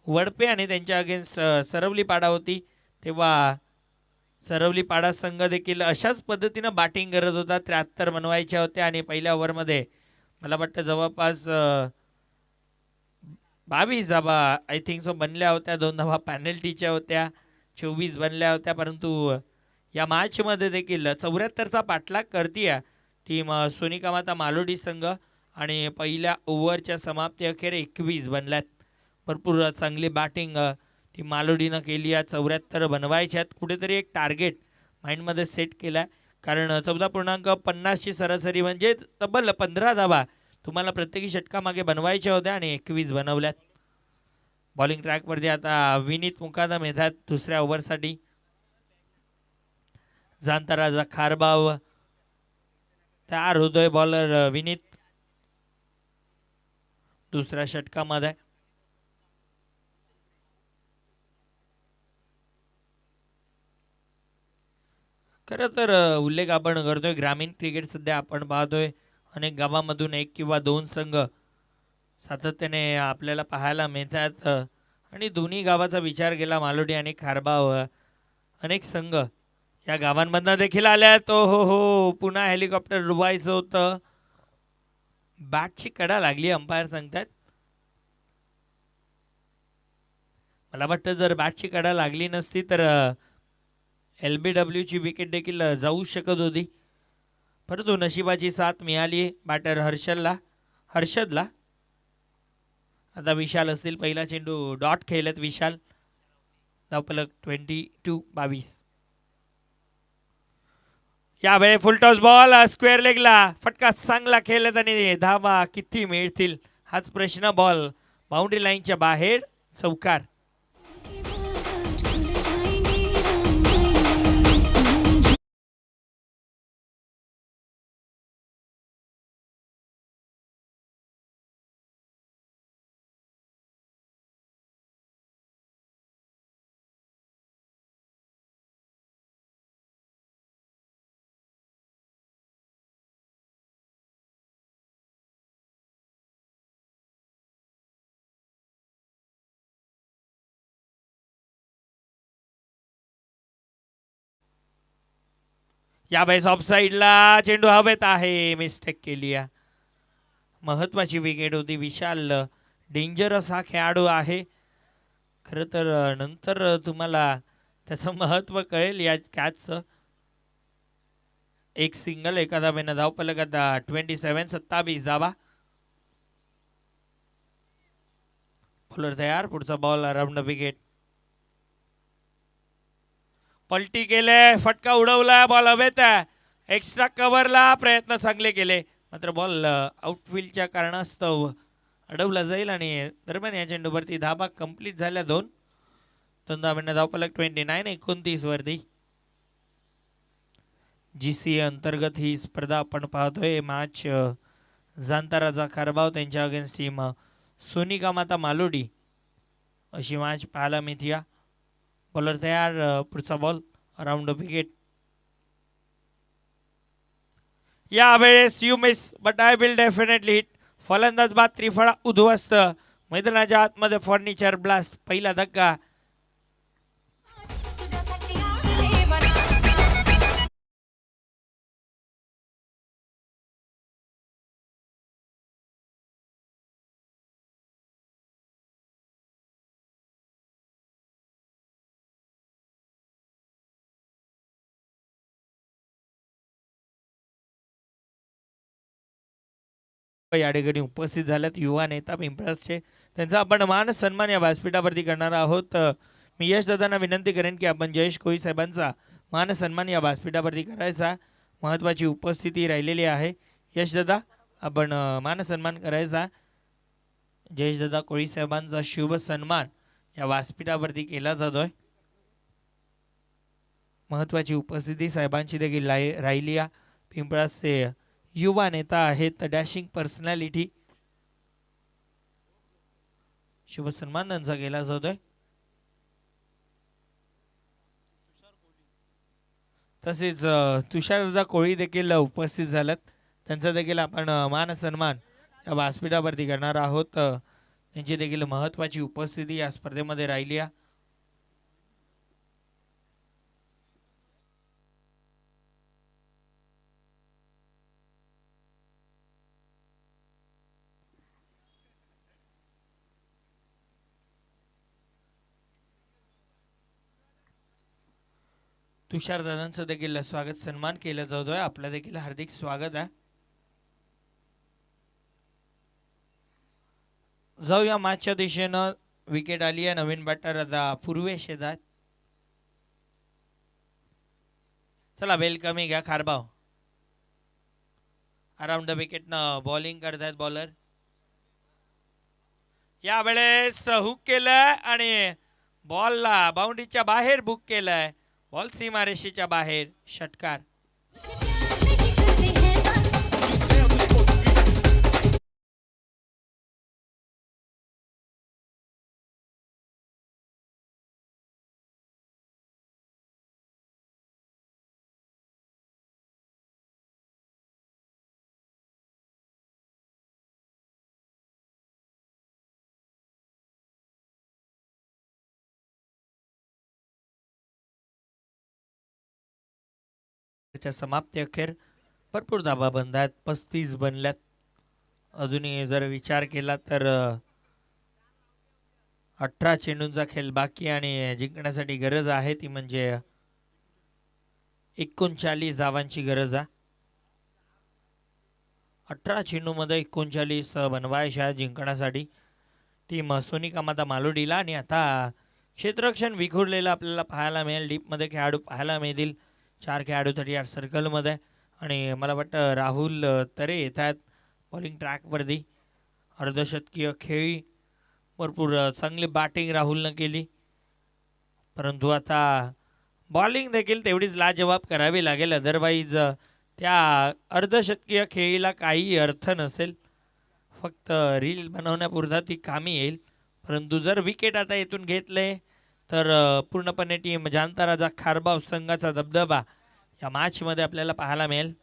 वडपे आणि त्यांच्या अगेन्स्ट सरवली पाडा होती, तेव्हा सरवली पाडा संघ देखील अशाच पद्धतीनं बॅटिंग करत होता. 73 बनवायच्या होत्या आणि पहिल्या ओव्हरमध्ये मला वाटतं जवळपास 22 धाबा आय थिंक सो बनल्या होत्या. 2 धाबा पॅनल्टीच्या होत्या, 24 बनल्या होत्या. परंतु या मॅचमध्ये देखील 74चा पाठलाग करतीये टीम सोनिका माता मालोडी संघ आणि पहिल्या ओव्हरच्या समाप्ती अखेर 21 बनल्यात. भरपूर चांगली बॅटिंग टीम मालोडीनं केली आहे. 74 बनवायच्यात. कुठेतरी एक टार्गेट माइंडमध्ये सेट केला आहे, कारण 14.50ची सरासरी म्हणजे तब्बल 15 धाबा तुम्हाला प्रत्येकी षटकामागे बनवायच्या होत्या आणि 21 बनवल्यात. बॉलिंग ट्रॅकवरती आता विनीत मुकादम येतात दुसऱ्या ओव्हरसाठी. जाणता राजा खारबाव तयार होतोय. बॉलर विनीत दुसऱ्या षटकामध्ये. खरं तर उल्लेख आपण करतोय ग्रामीण क्रिकेट सध्या आपण पाहतोय अनेक गावांमधून एक किंवा दोन संघ सातत्याने आपल्याला पाहायला मिळतात आणि दोन्ही गावाचा विचार केला मालोडी आणि खारबाव अनेक संघ या गावांमधनं देखील आल्यात. हो पुन्हा हेलिकॉप्टर डुबायचं होतं. बॅटची कडा लागली अंपायर सांगतात. मला वाटतं जर बॅटची कडा लागली नसती तर LBWची विकेट देखील जाऊ शकत होती, परंतु नशिबाची साथ मिळाली बॅटर हर्षदला. आता विशाल असतील. पहिला चेंडू डॉट खेळत विशाल. धावफलक 22. यावेळी फुलटॉस बॉल स्क्वेअर लेगला फटका चांगला खेळत आणि धावा किती मिळतील हाच प्रश्न. बॉल बाउंड्री लाईनच्या बाहेर चौकार. यावेळेस ऑफ साईडला चेंडू हवेत आहे. मिस्टेक केली आहे. महत्वाची विकेट होती. विशाल डेंजरस हा खेळाडू आहे. खरं तर नंतर तुम्हाला त्याचं महत्त्व कळेल या कॅचचं. एक सिंगल एका धावेनं धावफलक आता 27 धावा. बॉलर तयार. पुढचा बॉल अराउंड विकेट. पलटी केले. फटका उडवला. बॉल हवेत. एक्स्ट्रा कव्हरला प्रयत्न चांगले केले, मात्र बॉल आउटफील्डच्या कारणास्तव अडवला जाईल आणि दरम्यान या चेंडूवरती धाबा कंप्लीट झाल्या. 2 धावांना धावफलक 29 वरती. GCA अंतर्गत ही स्पर्धा आपण पाहतोय. मॅच जाणता राजा खारबाव त्यांच्या अगेन्स्ट टीम सोनिका माता मालोडी अशी मॅच पाहायला मिळते. बॉलर तयार. पुढचा बॉल अराउंड विकेट. यावेळेस you miss but I will definitely hit. फलंदाज बाद त्रिफळा उद्ध्वस्त. मैदानाच्या आतमध्ये फर्निचर ब्लास्ट. पहिला धक्का. या ठिकाणी उपस्थित झाल्यात युवा नेता पिंपळसचे. त्यांचा आपण मान सन्मान या व्यासपीठावरती करणार आहोत. मी यश दादांना विनंती करेन की आपण जयेश कोळी साहेबांचा मान सन्मान या व्यासपीठावरती करायचा. महत्त्वाची उपस्थिती राहिलेली आहे. यश दादा आपण मान सन्मान करायचा. जयेश दादा कोळी साहेबांचा शुभ सन्मान या व्यासपीठावरती केला जातोय. महत्त्वाची उपस्थिती साहेबांची देखील राहिली आहे. पिंपळसचे युवा नेता आहेत. Dashing personality. शुभ सन्मान त्यांचा केला जातोय. तसेच तुषारदादा कोळी देखील उपस्थित झालेत. त्यांचा देखील आपण मान सन्मान या व्यासपीठावरती करणार आहोत. यांची देखील महत्त्वाची उपस्थिती या स्पर्धेमध्ये राहिली आहे. तुषार दादांचं देखील स्वागत सन्मान केला जातोय. आपलं देखील हार्दिक स्वागत आहे. जाऊया मॅचच्या दिशेनं. विकेट आली आहे. नवीन बॅटर आता पूर्वेश येतात. चला वेलकम घ्या खारबाव. अराउंड द विकेटनं बॉलिंग करतायत बॉलर. यावेळेस हुक केलंय आणि बॉलला बाउंड्रीच्या बाहेर बुक केलंय. बॉल सीमारेषेच्या बाहेर. षटकार. समाप्ती अखेर भरपूर धाबा बंद आहेत. 35 बनल्यात. अजूनही जर विचार केला तर 18 चेंडूंचा खेळ बाकी आणि जिंकण्यासाठी गरज आहे ती म्हणजे 39 धावांची गरज आहे. 18 चेंडूमध्ये 39 बनवायच्या जिंकण्यासाठी. टीम सोनिका माता मालोडीला आणि आता क्षेत्ररक्षण विखुरलेलं आपल्याला पाहायला मिळेल. डीपमध्ये खेळाडू पाहायला मिळतील. 4 खेळाडू 30 सर्कलमध्ये आणि मला वाटतं राहुल तरे येत आहेत बॉलिंग ट्रॅकवरती. अर्धशतकीय खेळी. भरपूर चांगली बॅटिंग राहुलनं केली. परंतु आता बॉलिंग देखील तेवढीच लाजवाब करावी लागेल. अदरवाईज त्या अर्धशतकीय खेळीला काही अर्थ नसेल. फक्त रील बनवण्यापुरता ती कामी येईल. परंतु जर विकेट आता इथून घेतले तर पूर्णपणे टीम जाणता राजा खारबाव संघाचा दबदबा या मॅचमध्ये आपल्याला पाहायला मिळेल.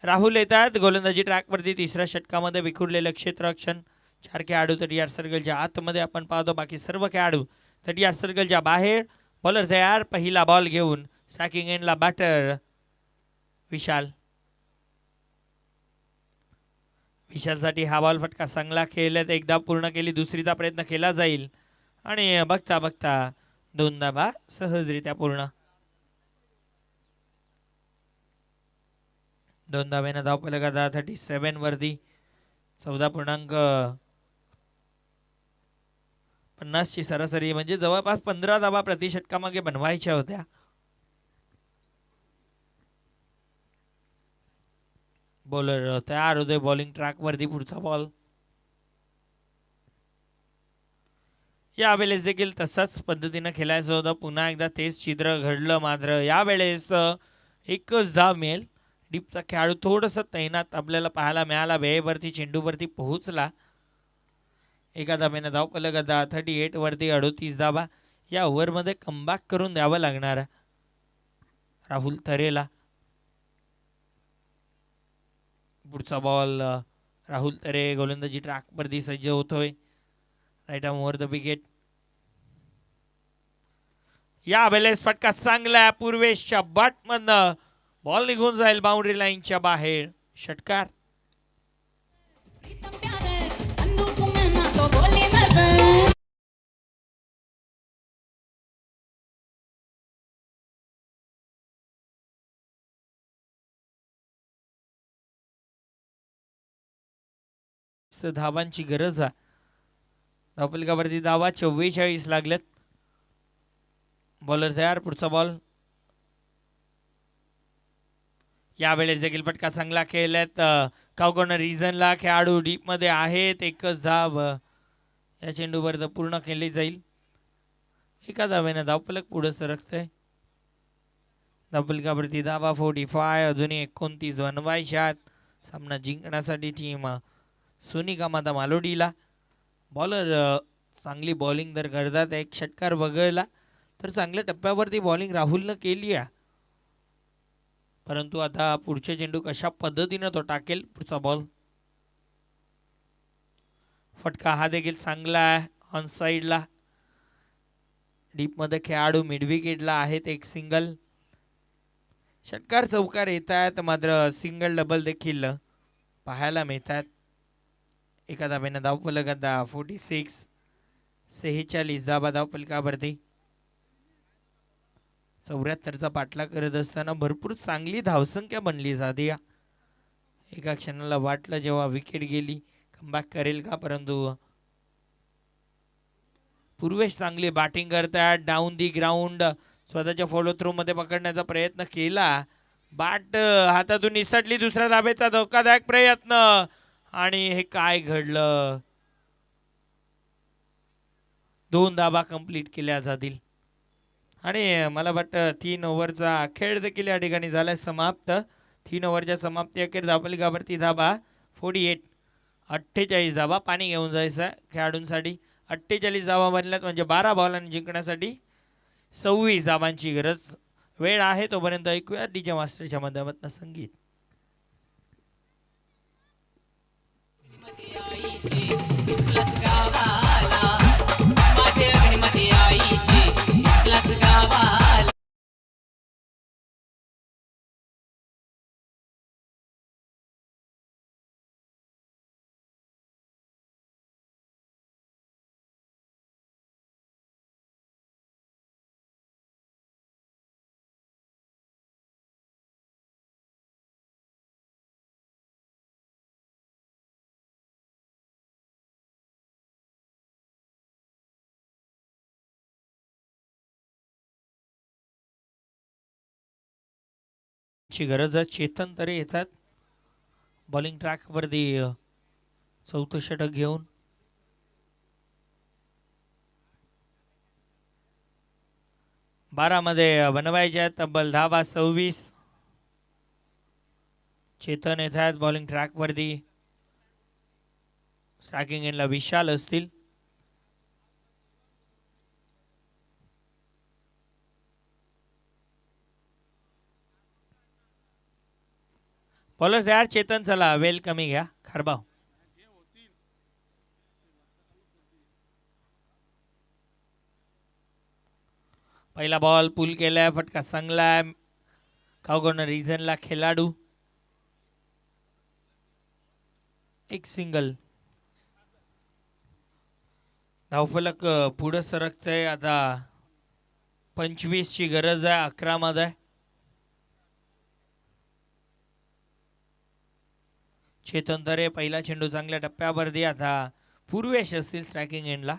राहुल येतात गोलंदाजी ट्रॅकवरती. तिसऱ्या षटकामध्ये विखुरलेलं क्षेत्ररक्षण. 4 खेळाडू 30 सर्कलच्या आतमध्ये आपण पाहतो. बाकी सर्व खेळाडू 30 सर्कलच्या बाहेर. बॉलर तयार. पहिला बॉल घेऊन स्ट्रायकिंग एंडला बॅटर विशाल. विशालसाठी हा बॉल फटका चांगला खेळल्यात. एकदा पूर्ण केली. दुसरीचा प्रयत्न केला जाईल आणि बघता बघता 2 धाबा सहजरित्या पूर्ण. 2 धाब्यानं धावफलक आता 37 वरती. 14.50 ची सरासरी म्हणजे जवळपास 15 धाबा प्रति षटकामागे बनवायच्या होत्या. बॉलर तयार होते बॉलिंग ट्रॅक वरती. पुढचा बॉल. यावेळेस देखील तसाच पद्धतीनं खेळायचं होतं. पुन्हा एकदा तेच चित्र घडलं. मात्र यावेळेस एकच धाव मिळेल. डीपचा खेळाडू थोडंसं तैनात आपल्याला पाहायला मिळाला. वेळेवरती चेंडूवरती पोहोचला. एका धाब्यानं धावफलक आता 38 वरती. 38 धाबा या ओव्हरमध्ये कमबॅक करून द्यावं लागणार राहुल तरेला. पुढचा बॉल. राहुल तरे गोलंदाजी ट्रॅकवरती सज्ज होतोय. Right arm over the wicket. यावेळेस फटका चांगला. पूर्वेशच्या बॅटमधनं बॉल निघून जाईल बाउंड्री लाईनच्या बाहेर. षटकार. धावांची गरज आहे. धावफलकावरती धावा 44 लागल्यात. बॉलर तयार. पुढचा बॉल. यावेळेस देखील फटका चांगला खेळल्यात. कॉर्नर रिजनला खेळाडू डीप मध्ये आहेत. एकच धाव या चेंडूवर पूर्ण केली जाईल. एका धाव्यानं धावफलक पुढे सरकतंय. धावफलकावरती धावा 45. अजूनही 29 बनवायच्यात. सामना जिंकण्यासाठी टीम सोनिका माता मालोडीला. बॉलर चांगली बॉलिंग जर करतात. एक षटकार वगळला तर चांगल्या टप्प्यावरती बॉलिंग राहुलनं केली आहे. परंतु आता पुढचे चेंडू कशा पद्धतीनं तो टाकेल. पुढचा बॉल. फटका हा देखील चांगला आहे ऑन साईडला. डीपमध्ये खेळाडू मिड विकेटला आहेत. एक सिंगल. षटकार चौकार येत आहेत मात्र सिंगल डबल देखील पाहायला मिळतात. एका धाब्यानं धावफलक आता 46 46 धाबा धावफलकावरती. 74चा पाठलाग करत असताना भरपूर चांगली धावसंख्या बनली साधिया. एका क्षणाला वाटलं जेव्हा विकेट गेली कमबॅक करेल का, परंतु पूर्वेश चांगली बॅटिंग करतात. डाऊन दी ग्राउंड स्वतःच्या फॉलो थ्रू मध्ये पकडण्याचा प्रयत्न केला. बॅट हातातून निसटली. दुसऱ्या धाब्याचा धोकादायक प्रयत्न आणि हे काय घडलं. 2 धाबा कंप्लीट केल्या जातील आणि मला वाटतं 3 ओव्हरचा खेळ देखील या ठिकाणी झालाय समाप्त. 3 ओव्हरच्या समाप्ती अखेर धावफलकावरती धाबा 48 48 धाबा. पाणी घेऊन जायचं आहे खेळाडूंसाठी. 48 धाबा बनल्यात म्हणजे 12 बॉलांनी जिंकण्यासाठी 26 धाबांची गरज. वेळ आहे तोपर्यंत ऐकूया डीजे मास्टरच्या माध्यमातून संगीत. ची गरज आहे. चेतन तरे येतात बॉलिंग ट्रॅक वरती चौथं षटक घेऊन. बारामध्ये बनवायचे आहेत तब्बल धाबा 26. चेतन येत आहेत बॉलिंग ट्रॅक वरती. स्ट्रायकिंग एंडला विशाल असतील. बॉलर तयार. चेतन चला वेल कमी घ्या खारबाव. पहिला बॉल पुल केलाय. फटका चांगलाय. काउकॉर्नर रिजनला खेळाडू. एक सिंगल. धावफलक पुढे सरकतंय आता. 25 ची गरज आहे 11 मध्ये. चेतन तरे पहिला चेंडू चांगल्या टप्प्यावरती. आता पूर्वेश असतील स्ट्रायकिंग एंडला.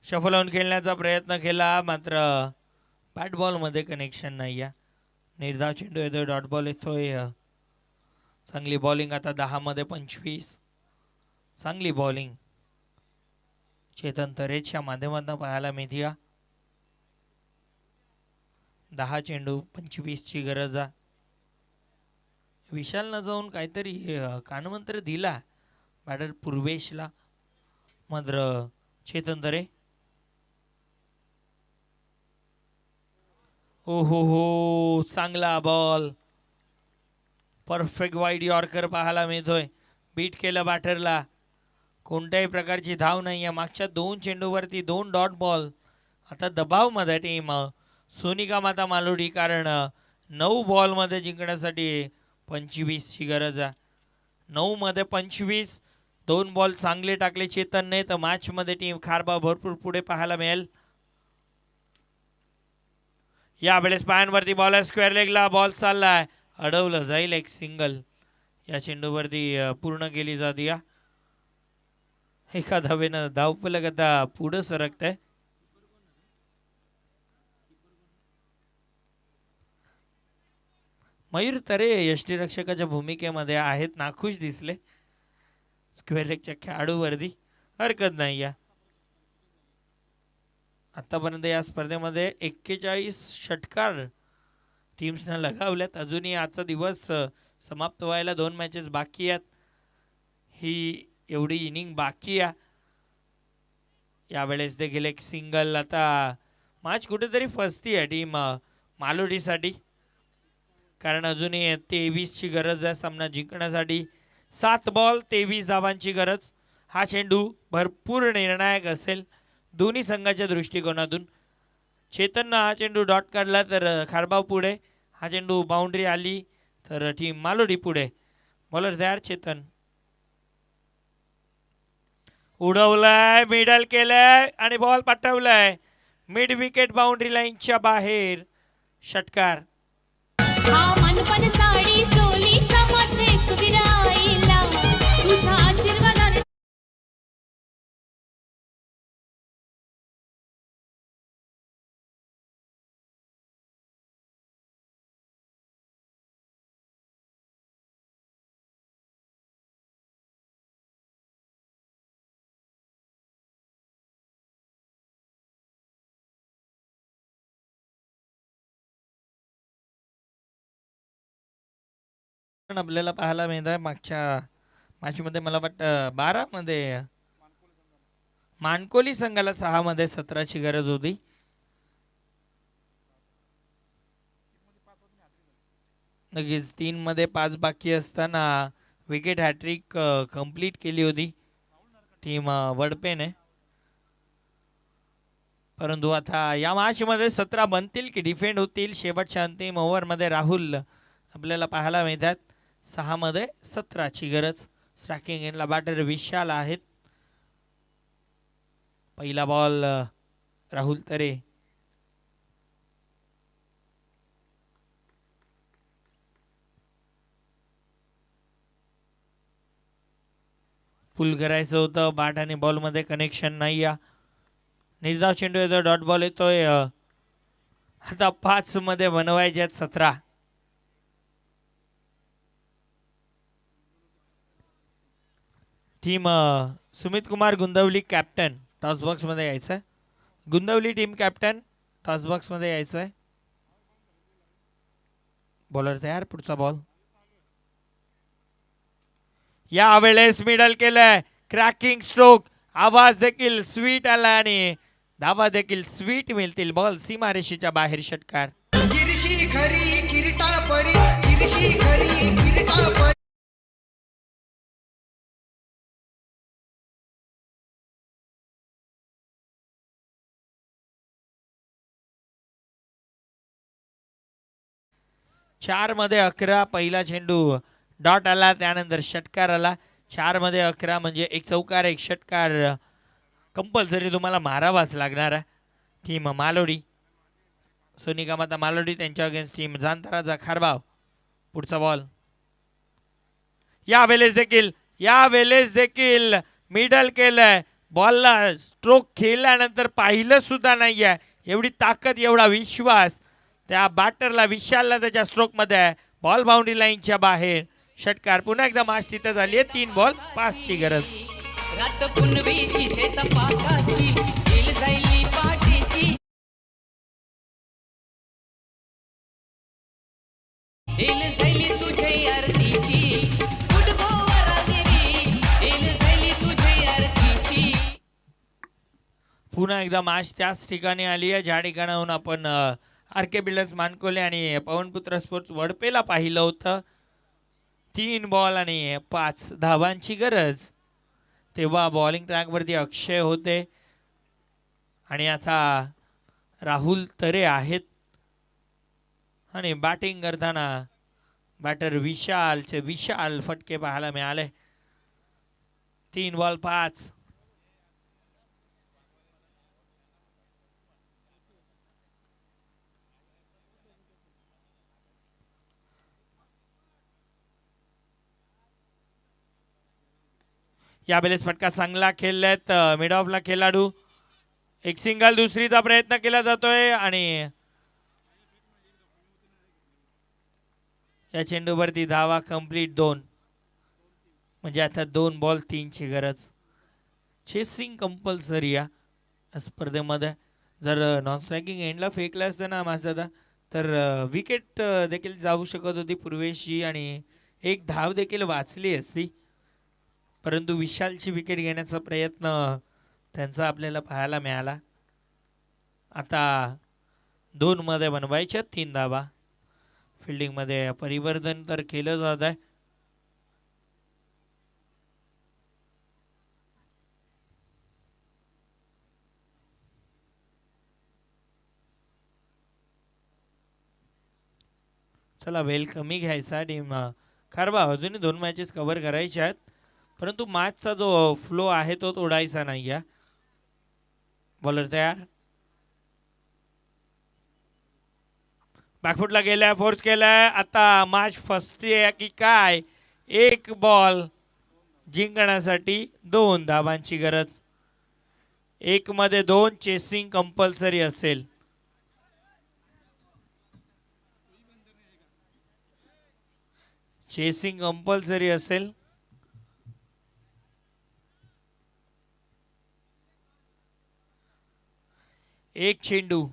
शफल होऊन खेळण्याचा प्रयत्न केला मात्र बॅट बॉल मध्ये कनेक्शन नाही आहे. निर्धाव चेंडू येतोय. डॉट बॉल येतोय. चांगली बॉलिंग आता 10 मध्ये 25. चांगली बॉलिंग चेतन तरेच्या माध्यमातून पाहायला मिळते. 10 चेंडू 25 ची गरज आहे. विशालनं जाऊन काहीतरी कानमंत्र दिला बॅटर पूर्वेशला मात्र चेतन तरे. ओ हो चांगला बॉल. परफेक्ट वाईड यॉर्कर पाहायला मिळतोय. बीट केलं बॅटरला. कोणत्याही प्रकारची धाव नाही आहे. मागच्या 2 चेंडूवरती 2 डॉट बॉल. आता दबावमध्ये टीम सोनिका माता मालोडी कारण 9 बॉलमध्ये जिंकण्यासाठी 25 ची गरज आहे. 9 मध्ये 25. 2 बॉल चांगले टाकले चेतनने तर मॅच मध्ये टीम खारबा भरपूर पुढे पाहायला मिळेल. यावेळेस पायांवरती बॉल आहे. स्क्वेअर लेगला बॉल चाललाय. अडवलं जाईल. एक सिंगल या चेंडूवरती पूर्ण केली जाते. एका धावेनं धावफलक आता पुढे सरकतंय. मयूर तरे यष्टीरक्षकाच्या भूमिकेमध्ये आहेत. नाखुश दिसले स्क्वेअर लेगच्या खेळाडूवरती. हरकत नाही या. आतापर्यंत या स्पर्धेमध्ये 41 षटकार टीम्सने लगावल्यात. अजूनही आजचा दिवस समाप्त व्हायला 2 मॅचेस बाकी आहेत. ही एवढी इनिंग बाकी आहे. यावेळेस देखील एक सिंगल. आता मॅच कुठेतरी फसती आहे टीम मालोडीसाठी. कारण अजूनही 23ची गरज आहे सामना जिंकण्यासाठी. 7 बॉल 23 धावांची गरज. हा चेंडू भरपूर निर्णायक असेल दोन्ही संघाच्या दृष्टिकोनातून. चेतननं हा चेंडू डॉट काढला तर खारबाव पुढे. हा चेंडू बाउंड्री आली तर टीम मालोडी पुढे. बॉलर तयार चेतन. उडवलाय, मिडल केलंय आणि बॉल पाठवलाय मिड विकेट बाउंड्री लाईनच्या बाहेर. षटकार. हा मनपण साडी चोलीचा माझे विराईला तुझ्या आशीर्वादाने पण आपल्याला पाहायला मिळत आहे मागच्या मॅचमध्ये मला वाटतं 12 मध्ये मानकोली संघाला 6 मध्ये 17ची गरज होती. नक्कीच 3 मध्ये 5 बाकी असताना विकेट हॅट्रिक कंप्लीट केली होती टीम वडपेने. परंतु आता या मॅचमध्ये 17 बनतील की डिफेंड होतील. शेवटच्या अंतिम ओव्हरमध्ये राहुल आपल्याला पाहायला मिळतात. 6 मध्ये 17ची गरज. स्ट्रायकिंग एंडला बॅटर विशाल आहेत. पहिला बॉल राहुल तरे. पुल करायचं होतं बॅट आणि बॉलमध्ये कनेक्शन नाही. या निर्धाव चेंडू येतो, डॉट बॉल येतोय. आता 5 मध्ये बनवायचे आहेत 17. Team Sumit Kumar Gundavali captain toss box मध्ये यायचं आहे. Gundavali team captain toss box मध्ये यायचं आहे. बॉलर तयार. पुढचा बॉल या वेळेस मिडल केलंय. Cracking stroke. आवाज देखील स्वीट आला आणि धावा देखील स्वीट मिळतील. बॉल सीमारेषेच्या बाहेर. षटकार. गिरशी खरी किरीटा परी गिरशी खरी किरीटा परी. चार मध्ये 11 पहिला चेंडू डॉट आला, त्यानंतर षटकार आला. 4 मध्ये 11 म्हणजे एक चौकार एक षटकार कंपल्सरी तुम्हाला मारावाच लागणार आहे. टीम मालोडी सोनिका माता मालोडी त्यांच्या अगेन्स्ट टीम जांताराचा खारबाव. पुढचा बॉल या वेळेस देखील मिडल केलंय. बॉलला स्ट्रोक खेळल्यानंतर पाहिलं सुद्धा नाहीये. एवढी ताकद एवढा विश्वास त्या बॅटरला विशालला त्याच्या स्ट्रोकमध्ये आहे. बॉल बाउंड्री लाईनच्या बाहेर. षटकार. पुन्हा एकदा मॅच तिथं झाली आहे. 3 बॉल 5ची गरज. रात पुनवीची चेत पाकाची दिल जाईली पाठीची दिल जाईली तुझे आरतीची उडगोवरा देवी दिल जाईली तुझे आरतीची. पुन्हा एकदा मॅच त्याच ठिकाणी आली आहे ज्या ठिकाणाहून आपण आर के बिल्डर्स मानकोले आणि पवनपुत्र स्पोर्ट्स वडपेला पाहिलं होतं. 3 बॉल आणि 5 धावांची गरज. तेव्हा बॉलिंग ट्रॅकवरती अक्षय होते आणि आता राहुल तरे आहेत. आणि बॅटिंग करताना बॅटर विशाल फटके पाहायला मिळाले. 3 बॉल 5. यावेळेस फटका चांगला खेळलेत मिड ऑफला खेळाडू. एक सिंगल दुसरीचा प्रयत्न केला जातोय आणि या चेंडूवरती धावा कंप्लीट 2. म्हणजे आता 2 बॉल 3ची गरज. चेसिंग कंपल्सरी या स्पर्धेमध्ये. जर नॉन स्ट्रायकिंग एंडला फेकलं असतं ना माझा तर विकेट देखील जाऊ शकत होती पूर्वेशी आणि एक धाव देखील वाचली असती. परंतु विशालची विकेट घेण्याचा प्रयत्न त्यांचा आपल्याला पाहायला मिळाला. आता 2 मध्ये बनवायच्या 3 धावा. फिल्डिंगमध्ये परिवर्तन तर केलं जात आहे. चला वेल कमी घ्यायचा टीम खारबा. अजूनही 2 मॅचेस कव्हर करायच्या आहेत, परंतु मॅचचा जो फ्लो आहे तो तोडायचा नाही आहे. बॉलर तयार, बॅकफुटला गेलाय, फोर्स केलाय. आता मॅच फसते की काय? एक बॉल जिंकण्यासाठी 2 धावांची गरज. 1 मध्ये 2 चेसिंग कंपल्सरी असेल. चेसिंग कंपल्सरी असेल. एक चेंडू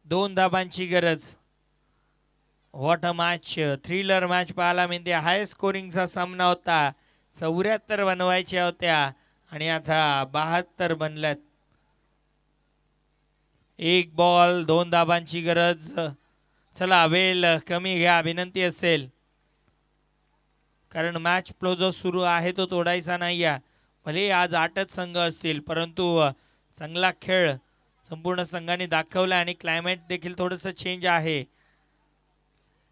2 धाबांची गरज. What a match, thriller match पाहायला मिळते. हाय स्कोरिंगचा सामना होता. 74 बनवायच्या होत्या आणि आता 72 बनल्यात. एक बॉल 2 धाबांची गरज. चला वेल कमी घ्या विनंती असेल, कारण मॅच फ्लो जो सुरू आहे तो तोडायचा नाही आहे. भले आज 8च संघ असतील, परंतु चांगला खेळ संपूर्ण संघाने दाखवला आणि क्लायमेट देखील थोडंसं चेंज आहे.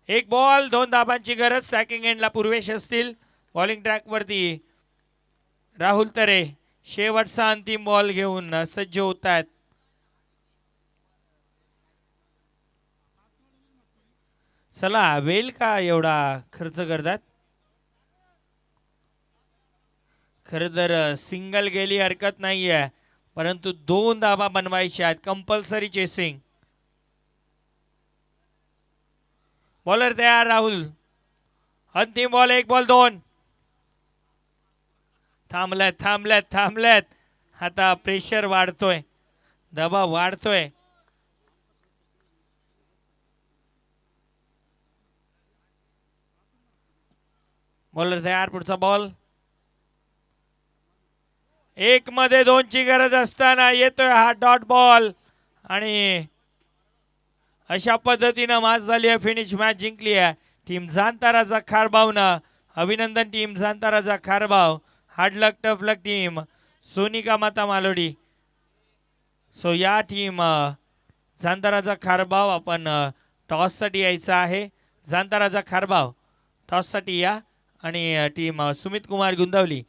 एक बॉल 2 धाबांची गरज. स्ट्रायकिंग एंडला पूर्वेश असतील. बॉलिंग ट्रॅकवरती राहुल तरे शेवटचा अंतिम बॉल घेऊन सज्ज होत आहेत. चला वेल का एवढा खर्च करतात? खरं तर सिंगल गेली हरकत नाहीये, परंतु 2 धाबा बनवायच्या आहेत. Compulsory chasing. बॉलर तयार राहुल. अंतिम बॉल, 1 बॉल 2. थांबल्यात. आता प्रेशर वाढतोय, दबाव वाढतोय. बॉलर तयार, पुढचा बॉल. 1 मध्ये 2 ची गरज असताना येतोय हा डॉट बॉल आणि अशा पद्धतीनं मॅच झाली आहे. फिनिश मॅच जिंकली आहे टीम जांताराचा खारबावनं. अभिनंदन टीम जांताराचा खारबाव. हार्ड लक टफ लक टीम सोनिका माता मालोडी. सो या टीम जांताराचा खारबाव आपण टॉससाठी यायचं आहे. जांताराचा खारबाव टॉससाठी या आणि टीम सुमित कुमार गुंदवली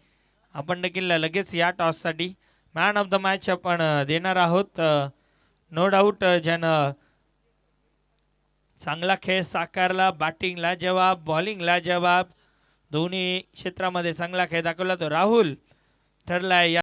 आपण देखील लगेच या टॉससाठी. मॅन ऑफ द मॅच आपण देणार आहोत. नो डाऊट ज्यानं चांगला खेळ साकारला. बॅटिंगला जवाब, बॉलिंगला जवाब, दोन्ही क्षेत्रामध्ये चांगला खेळ दाखवला तो राहुल ठरलाय.